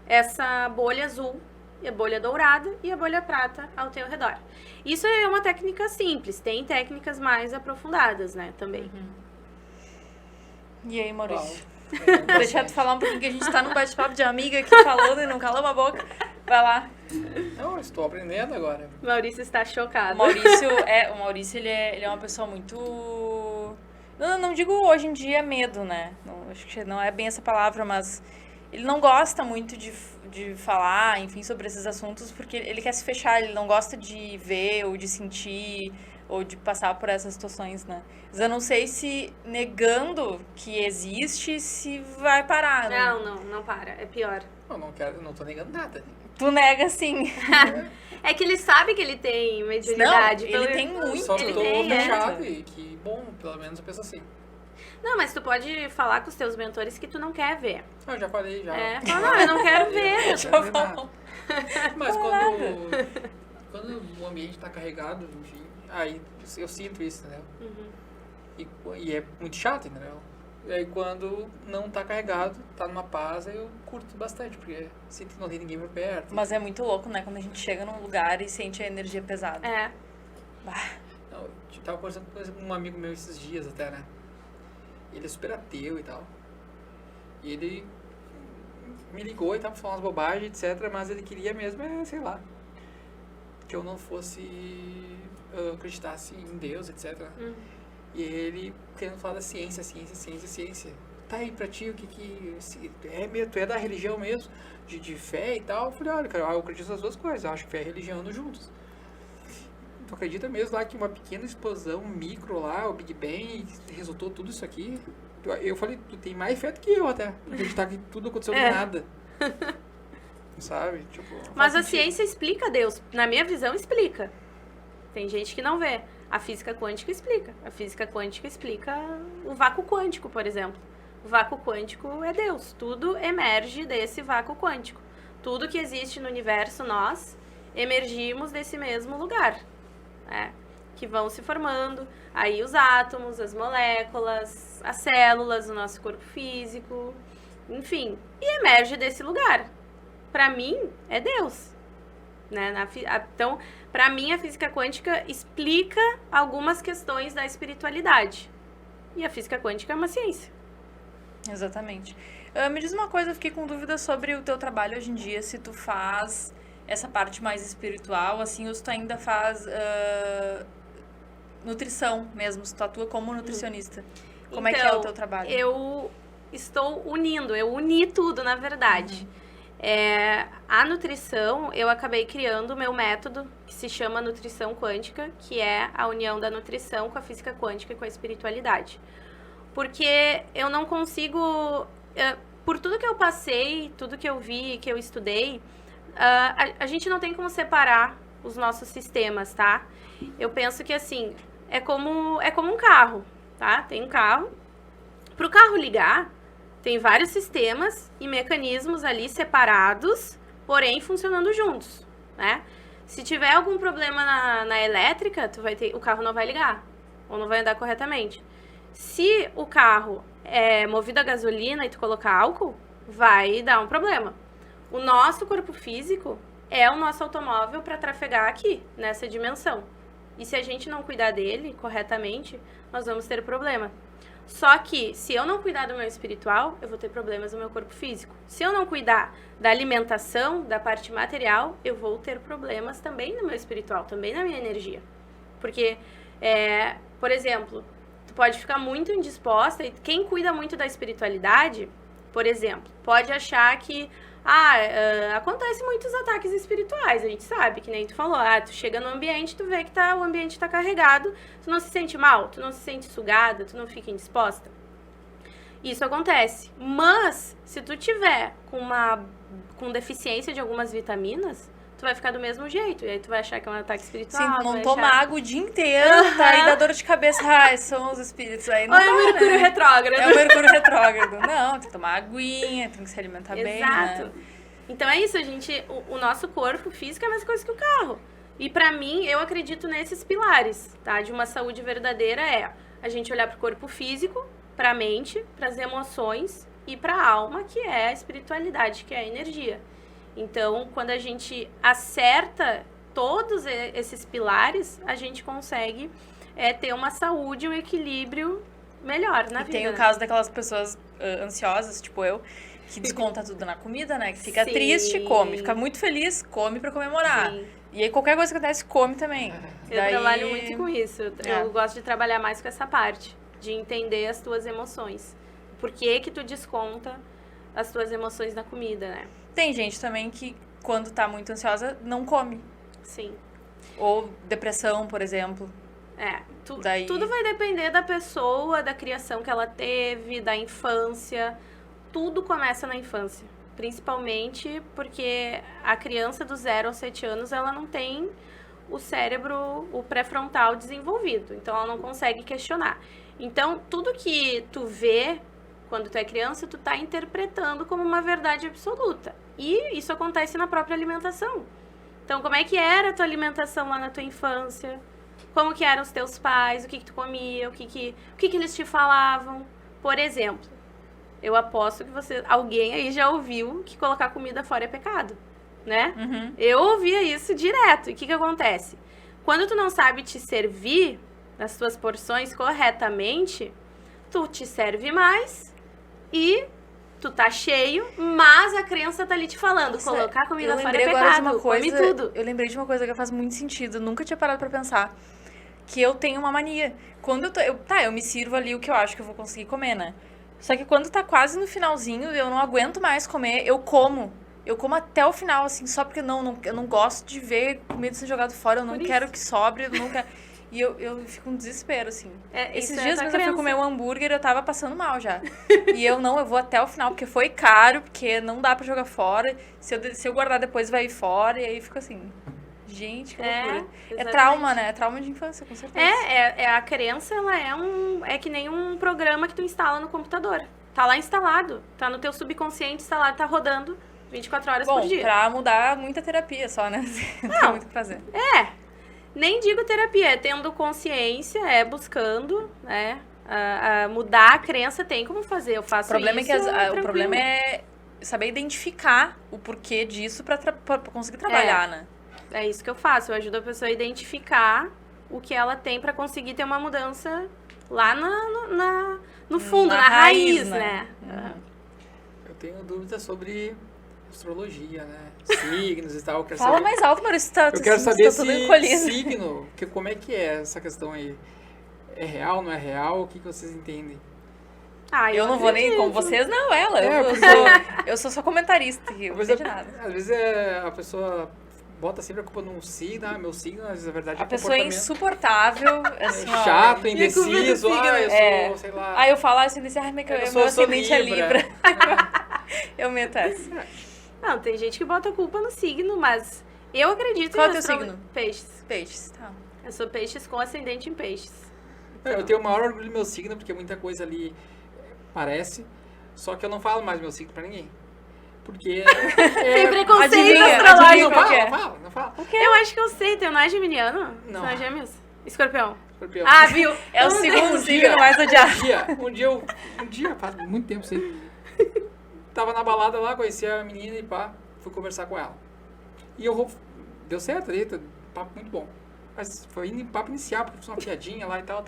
essa bolha azul, a bolha dourada e a bolha prata ao teu redor. Isso é uma técnica simples. Tem técnicas mais aprofundadas, né, também. E aí, Maurício? Deixa eu te falar um pouquinho, que a gente tá num bate-papo de amiga aqui falando e não calamos a boca. Vai lá. Não, estou aprendendo agora. Maurício está chocado. O Maurício, ele é uma pessoa muito... Não digo hoje em dia medo, né? Não, acho que não é bem essa palavra, mas ele não gosta muito de falar, enfim, sobre esses assuntos, porque ele quer se fechar, ele não gosta de ver ou de sentir ou de passar por essas situações, né? Mas eu não sei se negando que existe, se vai parar, né? Não para, é pior. Eu não tô negando nada. Tu nega sim. É que ele sabe que ele tem mediunidade. Não, ele tem muito. Só que ele eu tô tem, fechado e que bom, pelo menos eu penso assim. Não, mas tu pode falar com os teus mentores que tu não quer ver. Eu já falei, já. Fala, não, eu não quero ver. Já falei. Mas quando o ambiente tá carregado, enfim, aí eu sinto isso, entendeu? E é muito chato, entendeu? E aí quando não tá carregado, tá numa paz, eu curto bastante, porque sinto que não tem ninguém por perto. Mas é muito louco, né? Quando a gente chega num lugar e sente a energia pesada. Não, eu tava conversando com um amigo meu esses dias até, né? Ele é super ateu e tal. E ele me ligou e tava falando umas bobagens, etc. Mas ele queria mesmo, sei lá, que eu não fosse acreditasse em Deus, etc. E ele querendo falar da ciência. Tá aí pra ti, o que tu é da religião mesmo, de fé e tal? Eu falei, olha, cara, eu acredito nas duas coisas, eu acho que fé e religião andam juntos. Tu acredita mesmo lá que uma pequena explosão micro lá, o Big Bang, resultou tudo isso aqui? Eu falei, tu tem mais fé do que eu até, acreditar que tudo aconteceu do nada. sabe? Tipo, Mas faz a sentido. ciência explica Deus. Na minha visão, explica. Tem gente que não vê. A física quântica explica. A física quântica explica o vácuo quântico, por exemplo. O vácuo quântico é Deus. Tudo emerge desse vácuo quântico. Tudo que existe no universo, nós emergimos desse mesmo lugar, né? Que vão se formando. Aí os átomos, as moléculas, as células do nosso corpo físico, enfim. E emerge desse lugar. Para mim, é Deus. Né? Então, para mim, a física quântica explica algumas questões da espiritualidade. E a física quântica é uma ciência. Exatamente. Me diz uma coisa, eu fiquei com dúvida sobre o teu trabalho hoje em dia, se tu faz essa parte mais espiritual, assim, ou se tu ainda faz nutrição mesmo, se tu atua como nutricionista. Como é que é o teu trabalho? Eu estou unindo, eu uni tudo, na verdade. A nutrição, eu acabei criando o meu método, que se chama nutrição quântica, que é a união da nutrição com a física quântica e com a espiritualidade. Porque eu não consigo, por tudo que eu passei, tudo que eu vi, que eu estudei, a gente não tem como separar os nossos sistemas, tá? Eu penso que, assim, é como um carro, tá? Tem um carro. Para o carro ligar, tem vários sistemas e mecanismos ali separados, porém funcionando juntos, né? Se tiver algum problema na elétrica, o carro não vai ligar, ou não vai andar corretamente. Se o carro é movido a gasolina e tu colocar álcool, vai dar um problema. O nosso corpo físico é o nosso automóvel para trafegar aqui, nessa dimensão. E se a gente não cuidar dele corretamente, nós vamos ter problema. Só que, se eu não cuidar do meu espiritual, eu vou ter problemas no meu corpo físico. Se eu não cuidar da alimentação, da parte material, eu vou ter problemas também no meu espiritual, também na minha energia. Porque, por exemplo, tu pode ficar muito indisposta, e quem cuida muito da espiritualidade, por exemplo, pode achar que acontece muitos ataques espirituais, a gente sabe, que nem tu falou, tu chega no ambiente, tu vê que o ambiente tá carregado, tu não se sente mal, tu não se sente sugada, tu não fica indisposta. Isso acontece, mas se tu tiver com deficiência de algumas vitaminas, tu vai ficar do mesmo jeito, e aí tu vai achar que é um ataque espiritual. Sim, não toma água o dia inteiro, tá? E dá dor de cabeça, são os espíritos aí. Não é o Mercúrio retrógrado. É o Mercúrio retrógrado. Não, tem que tomar aguinha, tem que se alimentar bem, Exato. Né? Então é isso, o nosso corpo físico é a mesma coisa que o carro. E pra mim, eu acredito nesses pilares, tá? De uma saúde verdadeira a gente olhar pro corpo físico, pra mente, pras emoções e pra alma, que é a espiritualidade, que é a energia. Então, quando a gente acerta todos esses pilares, a gente consegue ter uma saúde, um equilíbrio melhor na vida. E tem o caso daquelas pessoas ansiosas, tipo eu, que desconta tudo na comida, né? Que fica triste, come. Fica muito feliz, come pra comemorar. Sim. E aí qualquer coisa que acontece, come também. Eu trabalho muito com isso. Eu gosto de trabalhar mais com essa parte. De entender as tuas emoções. Por que tu desconta as tuas emoções na comida, né? Tem gente também que, quando tá muito ansiosa, não come. Sim. Ou depressão, por exemplo. Tudo vai depender da pessoa, da criação que ela teve, da infância. Tudo começa na infância. Principalmente porque a criança dos 0 aos 7 anos, ela não tem o cérebro, o pré-frontal desenvolvido. Então, ela não consegue questionar. Então, tudo que tu vê quando tu é criança, tu tá interpretando como uma verdade absoluta. E isso acontece na própria alimentação. Então, como é que era a tua alimentação lá na tua infância? Como que eram os teus pais? O que tu comia? O que eles te falavam? Por exemplo, eu aposto que alguém aí já ouviu que colocar comida fora é pecado, né? Uhum. Eu ouvia isso direto. E o que acontece? Quando tu não sabe te servir das tuas porções corretamente, tu te serve mais e tu tá cheio, mas a crença tá ali te falando, Nossa, colocar comida fora é pecado, come tudo. Eu lembrei de uma coisa que faz muito sentido, eu nunca tinha parado pra pensar, que eu tenho uma mania. Quando eu me sirvo ali o que eu acho que eu vou conseguir comer, né? Só que quando tá quase no finalzinho, eu não aguento mais comer, eu como. Eu como até o final, assim, só porque eu não gosto de ver comida sendo jogada fora, eu não quero que sobre, eu não quero... E eu fico um desespero, assim. Esses isso dias a mesmo tua eu fui crença. comer um hambúrguer e eu tava passando mal já. E eu vou até o final, porque foi caro, porque não dá pra jogar fora. Se eu guardar depois vai ir fora, e aí fica assim. Gente, que loucura. É exatamente. trauma, né? É trauma de infância, com certeza. A crença, ela é que nem um programa que tu instala no computador. Tá lá instalado, tá no teu subconsciente instalado, tá rodando 24 horas Bom, por dia. pra mudar, muita terapia só, né? Não tem muito o que fazer. Nem digo terapia, é tendo consciência, é buscando, né? Mudar a crença tem como fazer. Eu faço O problema isso. é que o tranquilo. problema é saber identificar o porquê disso pra conseguir trabalhar, né? É isso que eu faço. Eu ajudo a pessoa a identificar o que ela tem pra conseguir ter uma mudança lá no fundo, Na na raiz, raiz, né? né? Eu tenho dúvidas sobre astrologia, né? Signos e tal. Eu quero Fala saber, mais alto, Maurício. Tá, eu quero tá saber tudo se encolhido. signo, como é que é essa questão aí? É real, não é real? O que vocês entendem? Eu não vou nem com vocês, não, ela. Eu sou só comentarista aqui, eu não sei de nada. Às vezes a pessoa bota sempre a culpa num signo, meu signo, às vezes a verdade A é pessoa é comportamento. insuportável, assim, ó. Chato, E a culpa do indeciso, signo, eu sou, sei lá. Aí eu falo assim, meu ascendente é Libra. Eu meto essa. Não, tem gente que bota a culpa no signo, mas eu acredito Qual é em o teu astro- signo? Peixes. Peixes, tá. Eu sou peixes com ascendente em peixes. Eu tenho o maior orgulho do meu signo, porque muita coisa ali parece, só que eu não falo mais meu signo pra ninguém. Porque Tem preconceito adivinha, astrológico. qual que é? não fala. Eu acho que eu sei, teu não é geminiano? Não. São gêmeos? Escorpião. Escorpião. Ah, viu? É o Eu não segundo sei. signo mais odiado. Um dia, faz muito tempo, sei. Tava na balada lá, conheci a menina e pá, fui conversar com ela. E deu certo ali, papo muito bom. Mas foi papo inicial, porque fiz uma piadinha lá e tal.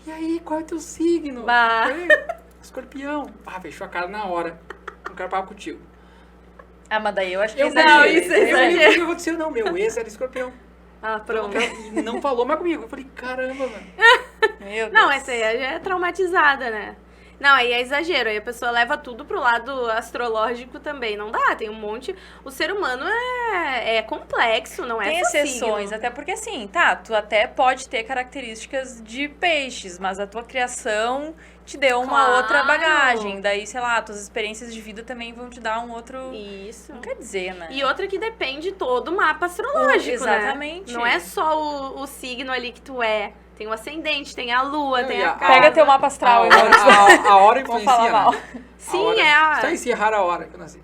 E aí, qual é teu signo? Bah. Eu falei, Escorpião. Ah, fechou a cara na hora. Não quero papo contigo. Ah, mas daí eu acho que Eu Não, exagero. isso é eu exagero. o que aconteceu? Não, meu ex era escorpião. Ah, pronto. E não falou mais comigo. Eu falei, caramba, mano. Meu Deus. Não, essa aí já é traumatizada, né? Não, aí é exagero. Aí a pessoa leva tudo pro lado astrológico também. Não dá, tem um monte... O ser humano é complexo, não é Tem só exceções, signo. até porque assim, tá, tu até pode ter características de peixes, mas a tua criação te deu uma Claro. outra bagagem. Daí, sei lá, tuas experiências de vida também vão te dar um outro... Isso. Não quer dizer, né? E outra que depende todo o mapa astrológico, Exatamente. né? Não é só o signo ali que tu é. Tem o ascendente, tem a lua, Não, tem e a a- casa. Pega teu mapa astral, a, irmão. a hora Vamos influencia, falar mal. né? Sim, hora, é a... Só encerrar a hora que eu nasci.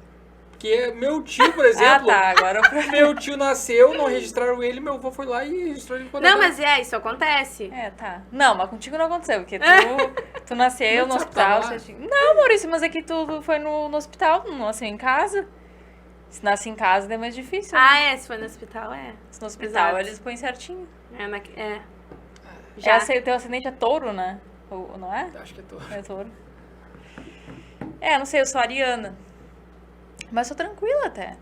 Porque meu tio, por exemplo, Ah, tá, agora... meu tio nasceu, não registraram ele, meu avô foi lá e registrou ele. Não, mas isso acontece. É, tá. Não, mas contigo não aconteceu, porque tu nasceu no Mas você hospital. tava lá? Você tinha... Não, Maurício, mas é que tu foi no hospital, não nasceu em casa. Se nasce em casa, é mais difícil. né? Ah, se foi no hospital, é. Se no hospital, exato. eles põem certinho. Já. Teu ascendente é touro, né? Ou, não é? Acho que é tô. É touro. É, não sei, eu sou ariana. Mas sou tranquila até.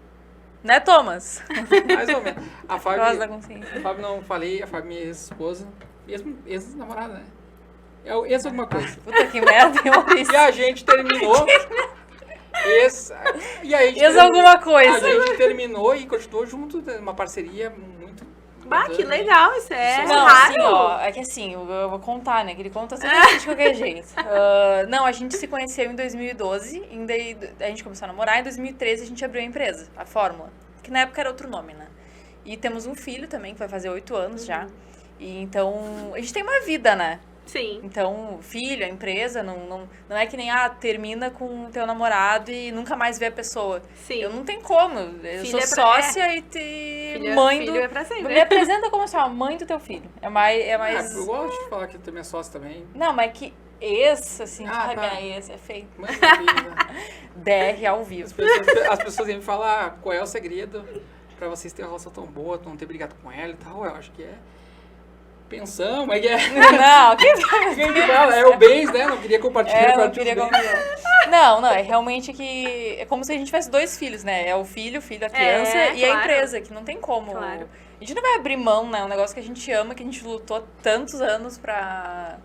Né, Thomas? Mais ou menos. A Gosto da Fábio, consciência. não falei, a Fábio, minha ex-esposa, ex-namorada, né? É o ex alguma coisa. Puta que merda, hein, Maurício? E a gente terminou. E aí a gente Ex alguma coisa. A gente terminou e continuou junto, uma parceria muito. Bah, que bacana. legal, isso é Não, raro. assim, ó, é que assim, eu vou contar, né? Que ele conta sempre assim de qualquer jeito. Não, a gente se conheceu em 2012, e daí a gente começou a namorar, em 2013 a gente abriu a empresa, a Fórmula, que na época era outro nome, né? E temos um filho também, que vai fazer 8 anos já. E então, a gente tem uma vida, né? Sim. Então, filho, a empresa, não é que nem, termina com o teu namorado e nunca mais vê a pessoa. Sim. Eu não tenho como. Eu Filho sou é pra- sócia e mãe filho do... é pra sempre. Me apresenta como assim, ó, mãe do teu filho. É mais... Eu gosto de falar que tu é minha sócia também. Não, mas é que esse, assim, Ah, tá. minha ex, é feio. Mãe da vida. DR ao vivo. As pessoas vêm me falar qual é o segredo pra vocês terem uma relação tão boa, tu não ter brigado com ela e tal. Eu acho que é pensão, mas é Não, que... é o bens, né? Não queria compartilhar com não a queria bens. combinar. Não, é realmente que... É como se a gente tivesse 2 filhos, né? É o filho, a criança e a claro. empresa, que não tem como... Claro. A gente não vai abrir mão, né? É um negócio que a gente ama, que a gente lutou tantos anos pra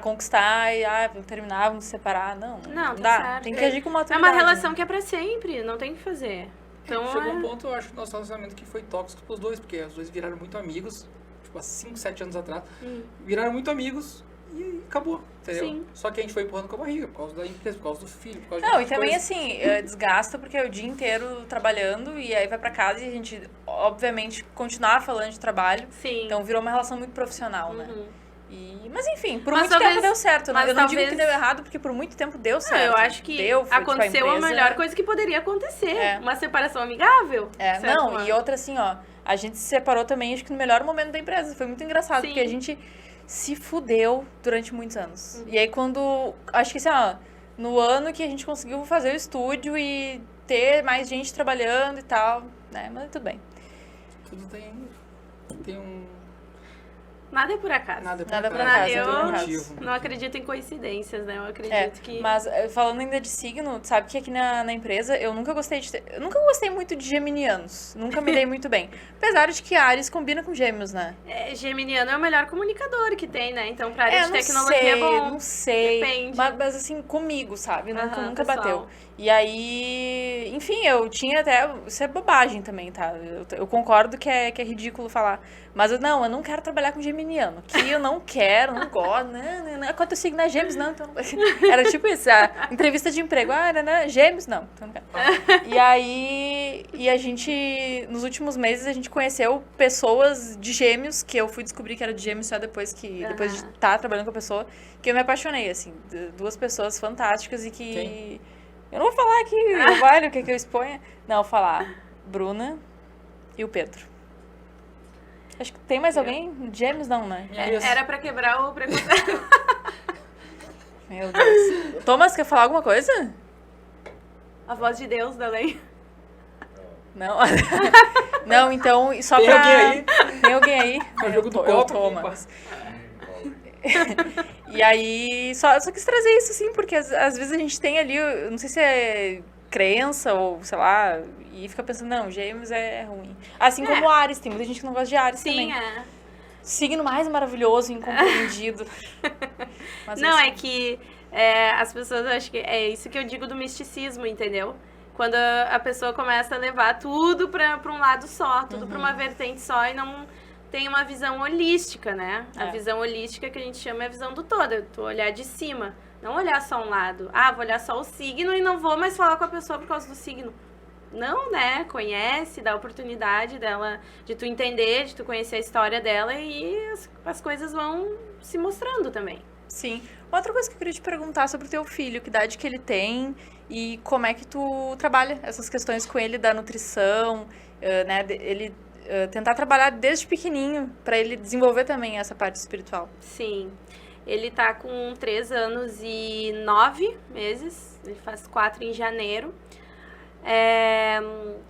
conquistar e, vamos terminar, vamos se separar. Não Não, tá dá. certo. Tem que agir com É maturidade. uma relação que é pra sempre, não tem o que fazer. Então, Chegou um ponto, eu acho, que nosso relacionamento que foi tóxico pros dois, porque os dois viraram muito amigos, tipo, há 5, 7 anos atrás, viraram muito amigos e acabou, entendeu? Sim. Só que a gente foi empurrando com a barriga, por causa da empresa, por causa do filho, por causa de Não, e outras também coisas. assim, desgasta porque é o dia inteiro trabalhando e aí vai pra casa e a gente, obviamente, continuar falando de trabalho. Sim. Então virou uma relação muito profissional, né? Mas enfim, por Mas muito talvez- tempo deu certo. Né? mas Eu não digo talvez- que deu errado, porque por muito tempo deu Não, certo. eu acho que deu, foi, tipo, aconteceu a empresa- melhor coisa que poderia acontecer. É. Uma separação amigável. É, de certo não, modo. e outra assim, ó, a gente se separou também, acho que no melhor momento da empresa. Foi muito engraçado, Sim. porque a gente se fudeu durante muitos anos. E aí quando, acho que assim, ó, no ano que a gente conseguiu fazer o estúdio e ter mais gente trabalhando e tal, né, mas tudo bem. Tudo tem um... Nada é por acaso. Nada por Nada por acaso, acaso, tem tudo um por acaso. motivo. Não acredito em coincidências, né? Eu É, acredito que... mas falando ainda de signo, sabe que aqui na empresa eu nunca gostei eu nunca gostei muito de geminianos, nunca me dei muito bem. Apesar de que Ares combina com gêmeos, né? Geminiano é o melhor comunicador que tem, né? Então, pra área de não tecnologia sei, é bom. não sei. Depende. Mas assim, comigo, sabe? Aham, Nunca pessoal. bateu. E aí, enfim, eu tinha até. Isso é bobagem também, tá? Eu concordo que é ridículo falar. Mas eu não quero trabalhar com geminiano. Que eu não quero, não gosto. Não. Quanto eu sigo na Gêmeos, não. Então, era tipo isso, a entrevista de emprego. Gêmeos, não. Então não quero. E aí, a gente, nos últimos meses, a gente conheceu pessoas de gêmeos, que eu fui descobrir que era de gêmeos só depois de estar trabalhando com a pessoa, que eu me apaixonei, assim. Duas pessoas fantásticas e que... Quem? Eu não vou falar aqui, vale o que eu exponha. Não, vou falar Bruna e o Pedro. Acho que tem mais alguém? Gêmeos não, né? Era pra quebrar o preconceito. Meu Deus. Thomas, quer falar alguma coisa? A voz de Deus da lei. Não. Não, então, só Tem pra... alguém aí? Tem alguém aí? É o jogo do Eu copo. Thomas. E aí, só quis trazer isso, sim, porque às vezes a gente tem ali, eu não sei se é crença ou, sei lá, e fica pensando, não, gêmeos é ruim. Assim como Ares, tem muita gente que não gosta de Ares Sim, também. é. Signo mais maravilhoso, incompreendido. Mas Não, assim, é que as pessoas, eu acho que é isso que eu digo do misticismo, entendeu? Quando a pessoa começa a levar tudo pra um lado só, tudo pra uma vertente só e não tem uma visão holística, né? A visão holística que a gente chama é a visão do todo, tu olhar de cima, não olhar só um lado. Ah, vou olhar só o signo e não vou mais falar com a pessoa por causa do signo. Não, né? Conhece, dá a oportunidade dela, de tu entender, de tu conhecer a história dela e as coisas vão se mostrando também. Sim. Outra coisa que eu queria te perguntar sobre o teu filho, que idade que ele tem e como é que tu trabalha essas questões com ele da nutrição, né? Ele tentar trabalhar desde pequenininho para ele desenvolver também essa parte espiritual. Sim. Ele tá com 3 anos e 9 meses, ele faz 4 em janeiro.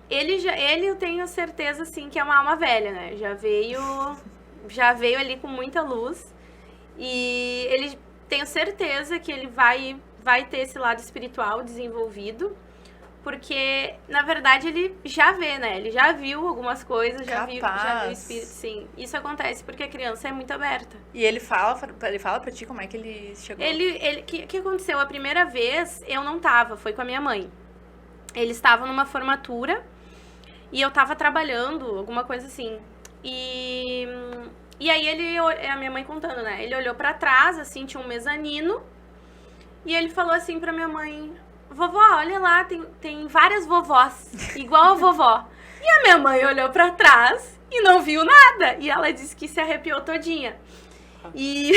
Ele eu tenho certeza, assim, que é uma alma velha, né? Já veio ali com muita luz. E ele tenho certeza que ele vai ter esse lado espiritual desenvolvido. Porque, na verdade, ele já vê, né? Ele já viu algumas coisas, já viu o espírito, sim. Isso acontece porque a criança é muito aberta. E ele fala pra ti como é que ele chegou? O que aconteceu? A primeira vez, eu não tava, foi com a minha mãe. Eles estavam numa formatura e eu tava trabalhando, alguma coisa assim. E aí a minha mãe contando, né? Ele olhou pra trás, assim, tinha um mezanino. E ele falou assim pra minha mãe: vovó, olha lá, tem várias vovós, igual a vovó. E a minha mãe olhou pra trás e não viu nada. E ela disse que se arrepiou todinha. E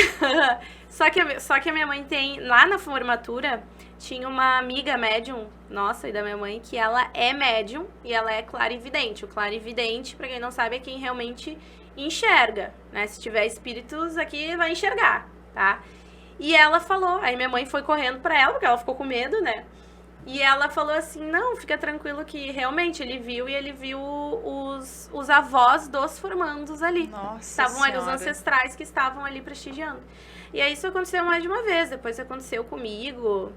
só que a minha mãe tem, lá na formatura, tinha uma amiga médium nossa e da minha mãe, que ela é médium e ela é clarividente. O clarividente, pra quem não sabe, é quem realmente enxerga, né? Se tiver espíritos aqui, vai enxergar, tá? E ela falou, aí minha mãe foi correndo pra ela, porque ela ficou com medo, né? E ela falou assim, não, fica tranquilo que realmente ele viu os avós dos formandos ali. Nossa Estavam ali, os Senhora. ancestrais que estavam ali prestigiando. E aí isso aconteceu mais de uma vez, depois aconteceu comigo.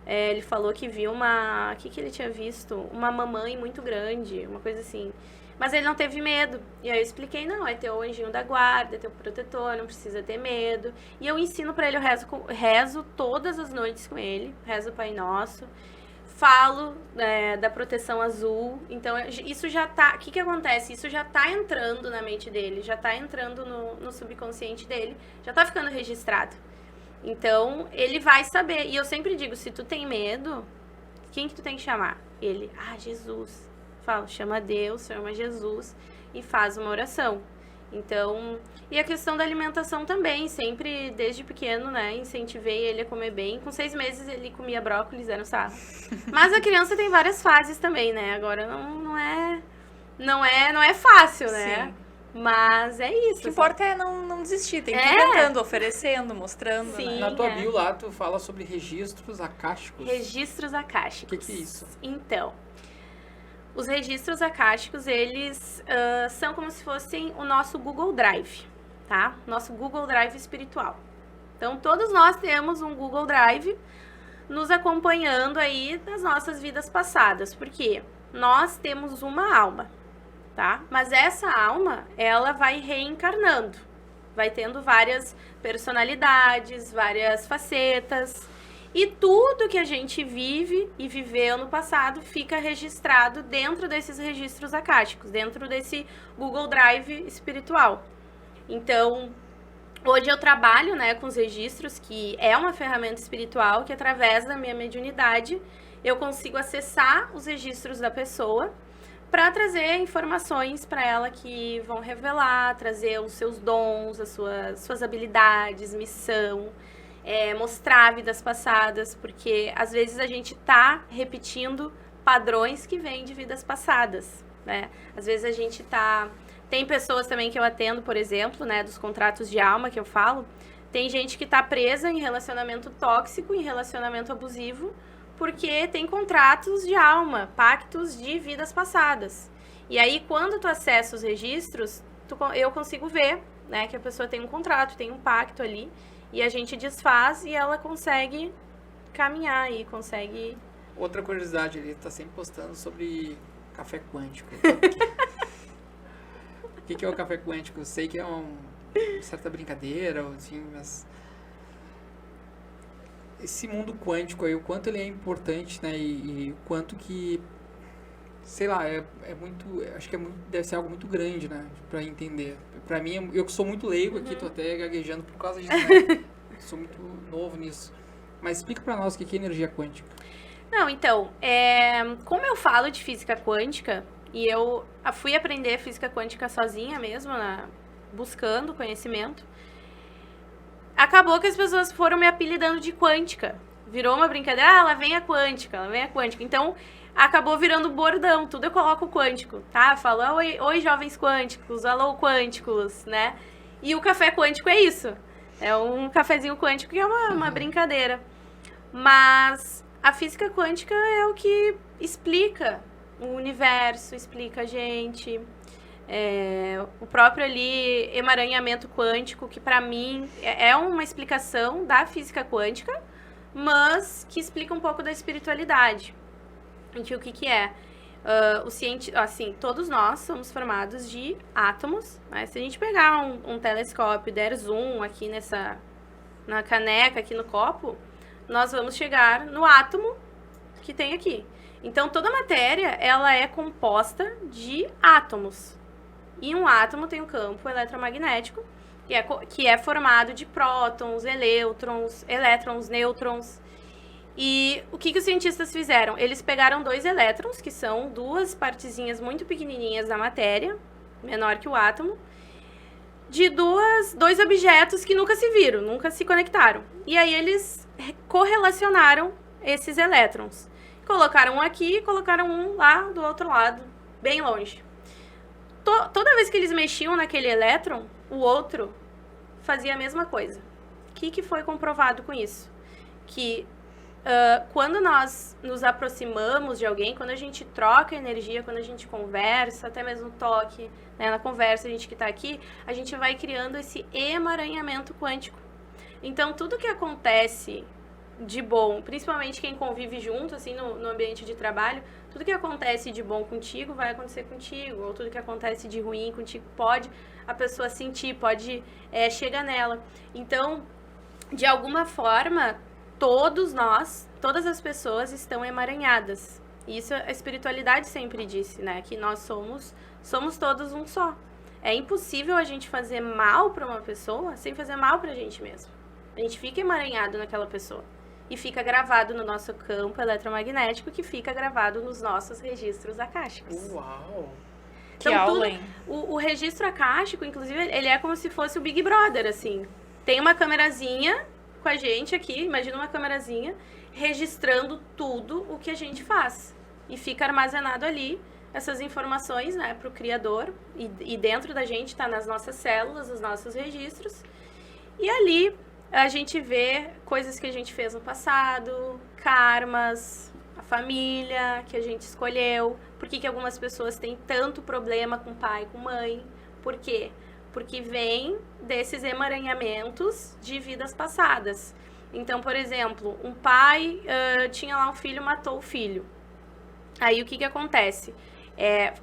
Ele falou que viu o que ele tinha visto? Uma mamãe muito grande, uma coisa assim. Mas ele não teve medo. E aí eu expliquei, não, é teu anjinho da guarda, é teu protetor, não precisa ter medo. E eu ensino pra ele, eu rezo todas as noites com ele, rezo o Pai Nosso. falo da proteção azul. Então, isso já tá... O que acontece? Isso já tá entrando na mente dele, já tá entrando no subconsciente dele, já tá ficando registrado. Então, ele vai saber. E eu sempre digo, se tu tem medo, quem que tu tem que chamar? Ele, Jesus. Fala, chama Deus, chama Jesus e faz uma oração. Então, e a questão da alimentação também, sempre, desde pequeno, né, incentivei ele a comer bem. Com 6 meses ele comia brócolis, era um sarro. Mas a criança tem várias fases também, né, agora não é fácil, né? Sim. Mas é isso. O que importa é não desistir, tem que ir tentando, oferecendo, mostrando. Sim. Né? Na tua bio lá, tu fala sobre registros acásticos. Registros acásticos. O que é isso? Então, os registros acásticos, eles são como se fossem o nosso Google Drive, tá? Nosso Google Drive espiritual. Então, todos nós temos um Google Drive nos acompanhando aí das nossas vidas passadas. Porque nós temos uma alma, tá? Mas essa alma, ela vai reencarnando. Vai tendo várias personalidades, várias facetas. E tudo que a gente vive e viveu no passado fica registrado dentro desses registros acásticos, dentro desse Google Drive espiritual. Então, hoje eu trabalho, né, com os registros, que é uma ferramenta espiritual que, através da minha mediunidade, eu consigo acessar os registros da pessoa para trazer informações para ela que vão revelar, trazer os seus dons, as suas habilidades, missão, mostrar vidas passadas, porque às vezes a gente tá repetindo padrões que vêm de vidas passadas, né? Às vezes a gente tem pessoas também que eu atendo, por exemplo, né, dos contratos de alma que eu falo, tem gente que tá presa em relacionamento tóxico, em relacionamento abusivo, porque tem contratos de alma, pactos de vidas passadas. E aí, quando tu acessa os registros, eu consigo ver, né, que a pessoa tem um contrato, tem um pacto ali, e a gente desfaz e ela consegue caminhar e consegue... Outra curiosidade, ele tá sempre postando sobre café quântico. O que é o café quântico? Eu sei que é uma certa brincadeira, assim, mas... Esse mundo quântico aí, o quanto ele é importante, né? E o quanto que... Sei lá, é muito... Acho que deve ser algo muito grande, né? Pra entender. Pra mim, eu que sou muito leigo aqui, tô até gaguejando por causa disso, né? Sou muito novo nisso. Mas explica pra nós o que é energia quântica. Não, então, como eu falo de física quântica, e eu fui aprender física quântica sozinha mesmo, buscando conhecimento, acabou que as pessoas foram me apelidando de quântica. Virou uma brincadeira, ela vem a quântica, ela vem a quântica. Então, acabou virando bordão, tudo eu coloco quântico, tá? Falo, oi jovens quânticos, alô quânticos, né? E o café quântico é isso. É um cafezinho quântico que é uma brincadeira. Mas a física quântica é o que explica o universo, explica a gente. O próprio ali emaranhamento quântico, que pra mim é uma explicação da física quântica, mas que explica um pouco da espiritualidade. O que é? Assim, todos nós somos formados de átomos, né? Se a gente pegar um telescópio e der zoom aqui na caneca, aqui no copo, nós vamos chegar no átomo que tem aqui. Então, toda a matéria, ela é composta de átomos. E um átomo tem um campo eletromagnético, que é formado de prótons, elétrons, nêutrons. E o que os cientistas fizeram? Eles pegaram 2 elétrons, que são 2 partezinhas muito pequenininhas da matéria, menor que o átomo, de 2 objetos que nunca se viram, nunca se conectaram. E aí eles correlacionaram esses elétrons. Colocaram um aqui e colocaram um lá do outro lado, bem longe. Toda vez que eles mexiam naquele elétron, o outro fazia a mesma coisa. O que foi comprovado com isso? Que quando nós nos aproximamos de alguém, quando a gente troca energia, quando a gente conversa, até mesmo toque, né, na conversa, a gente que está aqui, a gente vai criando esse emaranhamento quântico. Então, tudo que acontece de bom, principalmente quem convive junto, assim, no ambiente de trabalho, tudo que acontece de bom contigo vai acontecer contigo, ou tudo que acontece de ruim contigo pode a pessoa sentir, pode chegar nela. Então, de alguma forma, todos nós todas as pessoas estão emaranhadas. E isso a espiritualidade sempre disse, né? Que nós somos todos um só. É impossível a gente fazer mal para uma pessoa sem fazer mal para a gente mesmo. A gente fica emaranhado naquela pessoa. E fica gravado no nosso campo eletromagnético, que fica gravado nos nossos registros acásticos. Uau! Que Então, aula, hein? o registro acástico, inclusive, ele é como se fosse o Big Brother, assim. Tem uma câmerazinha com a gente aqui, imagina uma câmerazinha, registrando tudo o que a gente faz. E fica armazenado ali essas informações, né, para o criador. E dentro da gente está nas nossas células, os nossos registros. E ali a gente vê coisas que a gente fez no passado, karmas, a família que a gente escolheu. Por que algumas pessoas têm tanto problema com pai, com mãe? Por quê? Porque vem desses emaranhamentos de vidas passadas. Então, por exemplo, um pai tinha lá um filho, matou o filho. Aí o que acontece?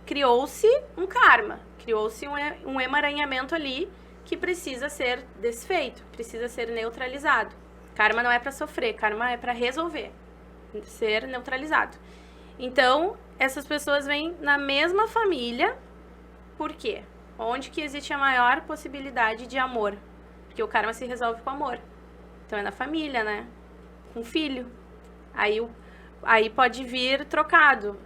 Criou-se um karma, criou-se um emaranhamento ali que precisa ser desfeito, precisa ser neutralizado. Karma não é para sofrer, karma é para resolver, ser neutralizado. Então, essas pessoas vêm na mesma família, por quê? Onde que existe a maior possibilidade de amor? Porque o karma se resolve com amor. Então, é na família, né? Com o filho. Aí pode vir trocado.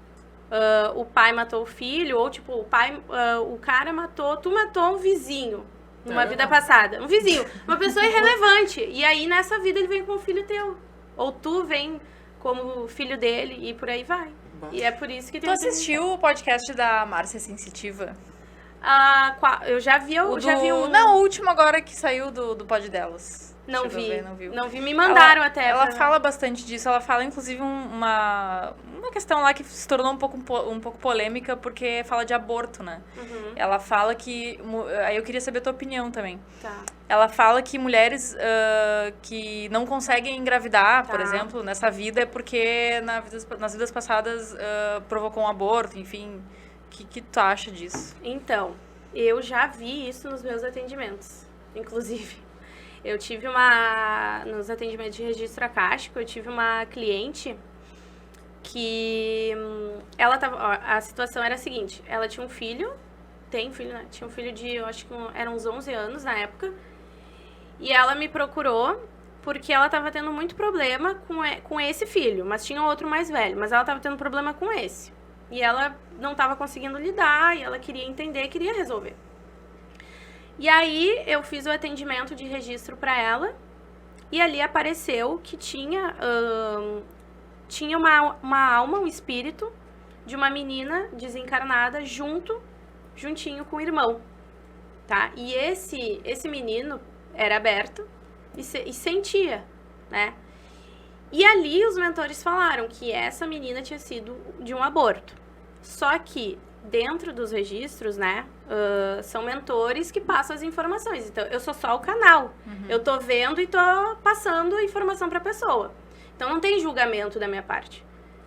O pai matou o filho, ou tipo, o cara tu matou um vizinho. Numa vida passada. Um vizinho. Uma pessoa irrelevante. E aí, nessa vida, ele vem com o filho teu. Ou tu vem como filho dele e por aí vai. E é por isso que tem... Tu assistiu o podcast da Márcia Sensitiva? Eu já vi um... Não, o último agora que saiu do pod delas. Não Chegou vi. a ver, não viu. Não vi, me mandaram até. Ela fala bastante disso. Ela fala, inclusive, uma questão lá que se tornou um pouco polêmica, porque fala de aborto, né? Uhum. Ela fala que... Aí eu queria saber a tua opinião também. Tá. Ela fala que mulheres que não conseguem engravidar, por Tá. exemplo, nessa vida, é porque nas vidas passadas provocou um aborto, enfim. O que tu acha disso? Então, eu já vi isso nos meus atendimentos, inclusive. Eu tive nos atendimentos de registro acástico, eu tive uma cliente que ela tava, a situação era a seguinte, ela tinha um filho, né? Tinha um filho de, eu acho que eram uns 11 anos na época, e ela me procurou porque ela estava tendo muito problema com esse filho, mas tinha outro mais velho, mas ela estava tendo problema com esse. E ela não estava conseguindo lidar, e ela queria entender, queria resolver. E aí, eu fiz o atendimento de registro para ela, e ali apareceu que tinha uma alma, um espírito, de uma menina desencarnada juntinho com o irmão, tá? E esse menino era aberto e sentia, né? E ali os mentores falaram que essa menina tinha sido de um aborto. Só que dentro dos registros, né, são mentores que passam as informações. Então, eu sou só o canal. Uhum. Eu tô vendo e tô passando a informação pra pessoa. Então, não tem julgamento da minha parte.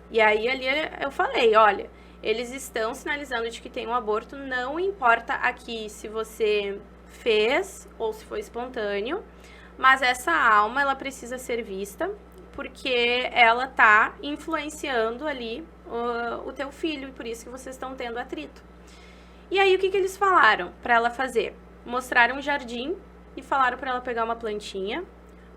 E aí, ali eu falei, olha, eles estão sinalizando de que tem um aborto, não importa aqui se você fez ou se foi espontâneo, mas essa alma, ela precisa ser vista, porque ela tá influenciando ali o teu filho, e por isso que vocês estão tendo atrito. E aí, o que eles falaram para ela fazer? Mostraram um jardim e falaram para ela pegar uma plantinha,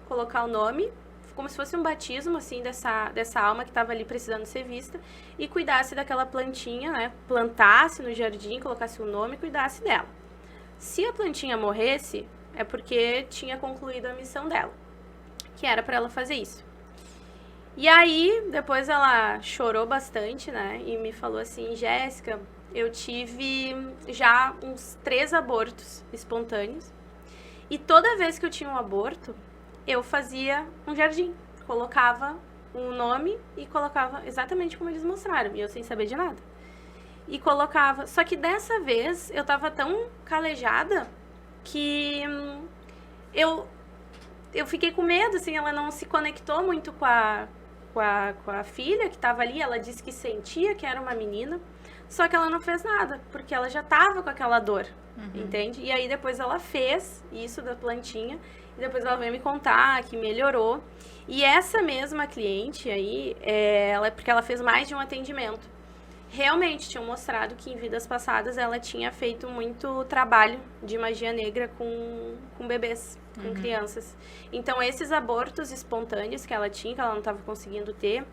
colocar o nome, como se fosse um batismo, assim, dessa alma que estava ali precisando ser vista, e cuidasse daquela plantinha, né? Plantasse no jardim, colocasse o nome e cuidasse dela. Se a plantinha morresse, é porque tinha concluído a missão dela, que era para ela fazer isso. E aí, depois ela chorou bastante, né? E me falou assim, Jéssica, eu tive já uns 3 abortos espontâneos. E toda vez que eu tinha um aborto, eu fazia um jardim. Colocava um nome e colocava exatamente como eles mostraram. E eu sem saber de nada. E colocava... Só que dessa vez, eu tava tão calejada que eu fiquei com medo, assim. Ela não se conectou muito com com a filha que estava ali, ela disse que sentia que era uma menina, só que ela não fez nada, porque ela já estava com aquela dor, entende? E aí depois ela fez isso da plantinha, e depois ela veio me contar que melhorou. E essa mesma cliente aí, porque ela fez mais de um atendimento, realmente tinham mostrado que em vidas passadas ela tinha feito muito trabalho de magia negra com bebês, com crianças. Então, esses abortos espontâneos que ela tinha, que ela não estava conseguindo ter,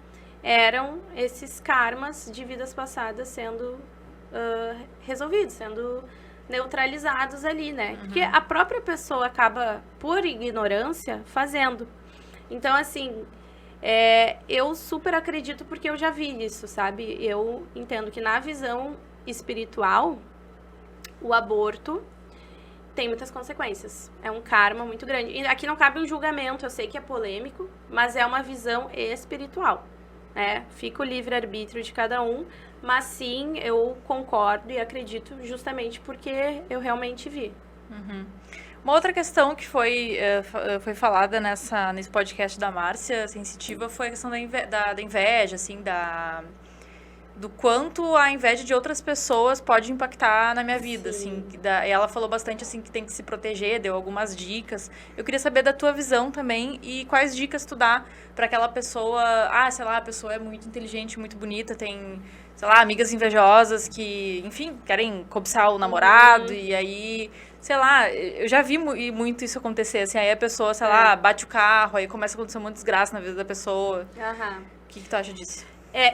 eram esses karmas de vidas passadas sendo resolvidos, sendo neutralizados ali, né? Porque a própria pessoa acaba, por ignorância, fazendo. Então, assim, eu super acredito porque eu já vi isso, sabe? Eu entendo que na visão espiritual, o aborto tem muitas consequências. É um karma muito grande. E aqui não cabe um julgamento, eu sei que é polêmico, mas é uma visão espiritual, né? Fica o livre-arbítrio de cada um, mas sim, eu concordo e acredito justamente porque eu realmente vi. Uma outra questão que foi falada nesse podcast da Márcia Sensitiva foi a questão da inveja, assim, do quanto a inveja de outras pessoas pode impactar na minha vida, assim. E ela falou bastante, assim, que tem que se proteger, deu algumas dicas. Eu queria saber da tua visão também e quais dicas tu dá para aquela pessoa, sei lá, a pessoa é muito inteligente, muito bonita, tem, sei lá, amigas invejosas que, enfim, querem cobiçar o namorado e aí... Sei lá, eu já vi muito isso acontecer, assim, aí a pessoa, sei lá, bate o carro, aí começa a acontecer uma desgraça na vida da pessoa. O que tu acha disso?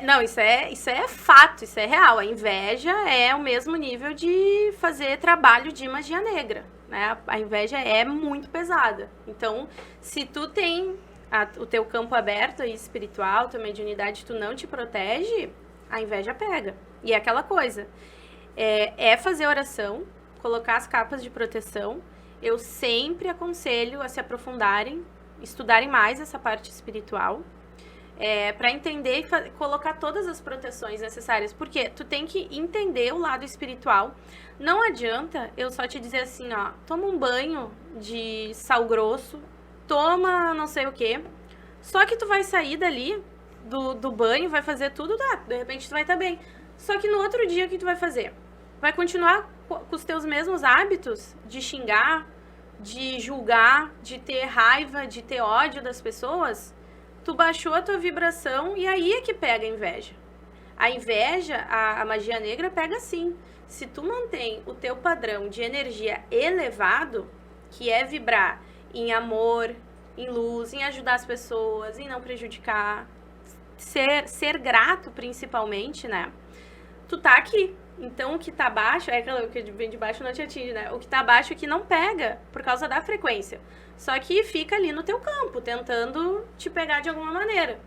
Não, isso é fato, isso é real. A inveja é o mesmo nível de fazer trabalho de magia negra, né? A inveja é muito pesada. Então, se tu tem o teu campo aberto aí, espiritual, tua mediunidade, tu não te protege, a inveja pega. E é aquela coisa, fazer oração, colocar as capas de proteção. Eu sempre aconselho a se aprofundarem, estudarem mais essa parte espiritual, para entender e colocar todas as proteções necessárias. Porque tu tem que entender o lado espiritual. Não adianta eu só te dizer assim, ó, toma um banho de sal grosso, toma não sei o quê. Só que tu vai sair dali do banho, vai fazer tudo, de repente tu vai estar bem. Só que no outro dia o que tu vai fazer? Vai continuar com os teus mesmos hábitos de xingar, de julgar, de ter raiva, de ter ódio das pessoas? Tu baixou a tua vibração e aí é que pega a inveja. A inveja, a magia negra pega sim. Se tu mantém o teu padrão de energia elevado, que é vibrar em amor, em luz, em ajudar as pessoas, em não prejudicar, ser grato principalmente, né? Tu tá aqui. Então, o que tá baixo, aquela que vem de baixo não te atinge, né? O que tá baixo é que não pega, por causa da frequência. Só que fica ali no teu campo, tentando te pegar de alguma maneira.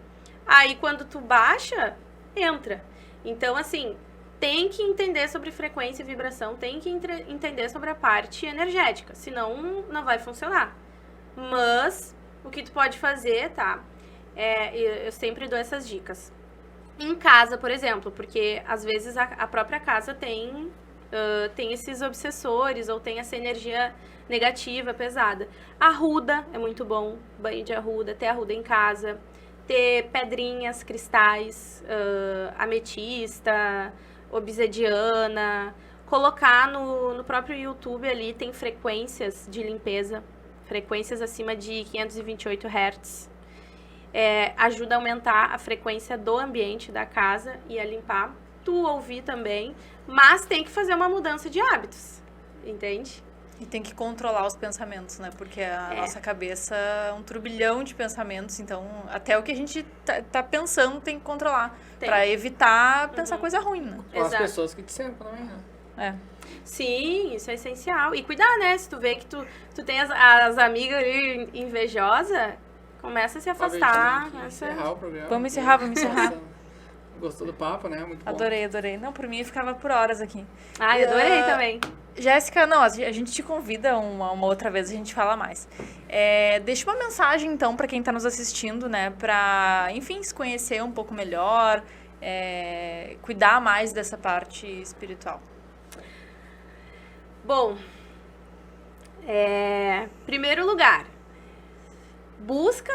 Aí, quando tu baixa, entra. Então, assim, tem que entender sobre frequência e vibração, tem que entender sobre a parte energética, senão não vai funcionar. Mas, o que tu pode fazer, tá? Eu sempre dou essas dicas. Em casa, por exemplo, porque às vezes a própria casa tem esses obsessores ou tem essa energia negativa, pesada. Arruda é muito bom, banho de arruda, ter arruda em casa, ter pedrinhas, cristais, ametista, obsidiana, colocar no próprio YouTube ali, tem frequências de limpeza, frequências acima de 528 Hz. Ajuda a aumentar a frequência do ambiente da casa e a limpar. Tu ouvir também, mas tem que fazer uma mudança de hábitos, entende? E tem que controlar os pensamentos, né? Porque a nossa cabeça é um turbilhão de pensamentos, então até o que a gente tá pensando tem que controlar, para evitar pensar coisa ruim, né? Com as pessoas que te cercam também, né? Sim, isso é essencial. E cuidar, né? Se tu vê que tu tem as amigas ali invejosas, começa a se afastar. Encerrar o programa. Vamos encerrar. Gostou do papo, né? Muito bom. Adorei. Não, por mim eu ficava por horas aqui. Eu adorei também. Jéssica, não, a gente te convida uma outra vez, a gente fala mais. Deixa uma mensagem, então, para quem está nos assistindo, né? Para, enfim, se conhecer um pouco melhor, cuidar mais dessa parte espiritual. Bom, primeiro lugar, busca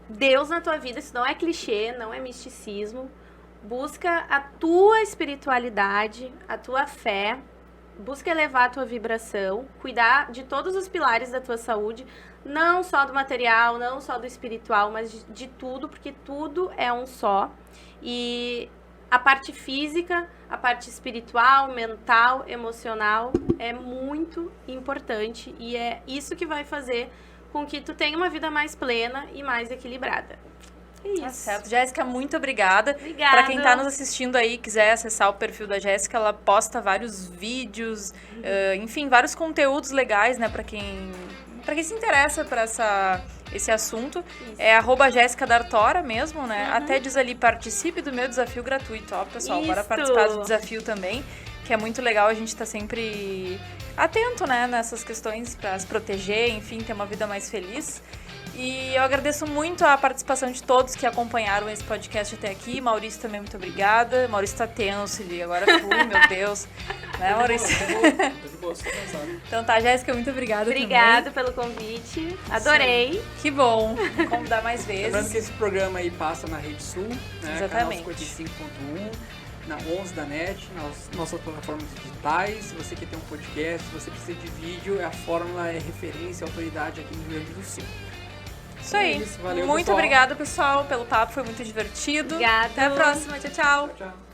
Deus na tua vida, isso não é clichê, não é misticismo. Busca a tua espiritualidade, a tua fé, busca elevar a tua vibração, cuidar de todos os pilares da tua saúde, não só do material, não só do espiritual, mas de tudo, porque tudo é um só. E a parte física, a parte espiritual, mental, emocional é muito importante e é isso que vai fazer com que tu tenha uma vida mais plena e mais equilibrada. É isso. Tá certo. Jéssica, muito obrigada. Obrigada. Para quem está nos assistindo aí, quiser acessar o perfil da Jéssica, ela posta vários vídeos, enfim, vários conteúdos legais, né, para quem se interessa por esse assunto. Isso. É @Jéssica D'Artora mesmo, né? Até diz ali, participe do meu desafio gratuito. Ó, pessoal, bora Isso. participar do desafio também, que é muito legal, a gente tá sempre atento, né, nessas questões para se proteger, enfim, ter uma vida mais feliz. E eu agradeço muito a participação de todos que acompanharam esse podcast até aqui. Maurício também, muito obrigada. Maurício tá tenso ali, agora fui, meu Deus. Né, Maurício? Tô de boa, tô cansado. Então tá, Jéssica, muito obrigada Obrigada pelo convite. Adorei. também. Que bom. Vou convidar mais Lembrando vezes. que esse programa aí passa na Rede Sul, né? Exatamente. Canal 55.1, na 11 da NET, nas nossas plataformas digitais. Se você quer ter um podcast, se você precisa de vídeo, a Fórmula é referência, autoridade aqui no Rio Grande do Sul. Isso aí. É isso, valeu, Muito pessoal. obrigada, pessoal, pelo papo. Foi muito divertido. Obrigada. Até a próxima. Tchau, tchau. Tchau, tchau.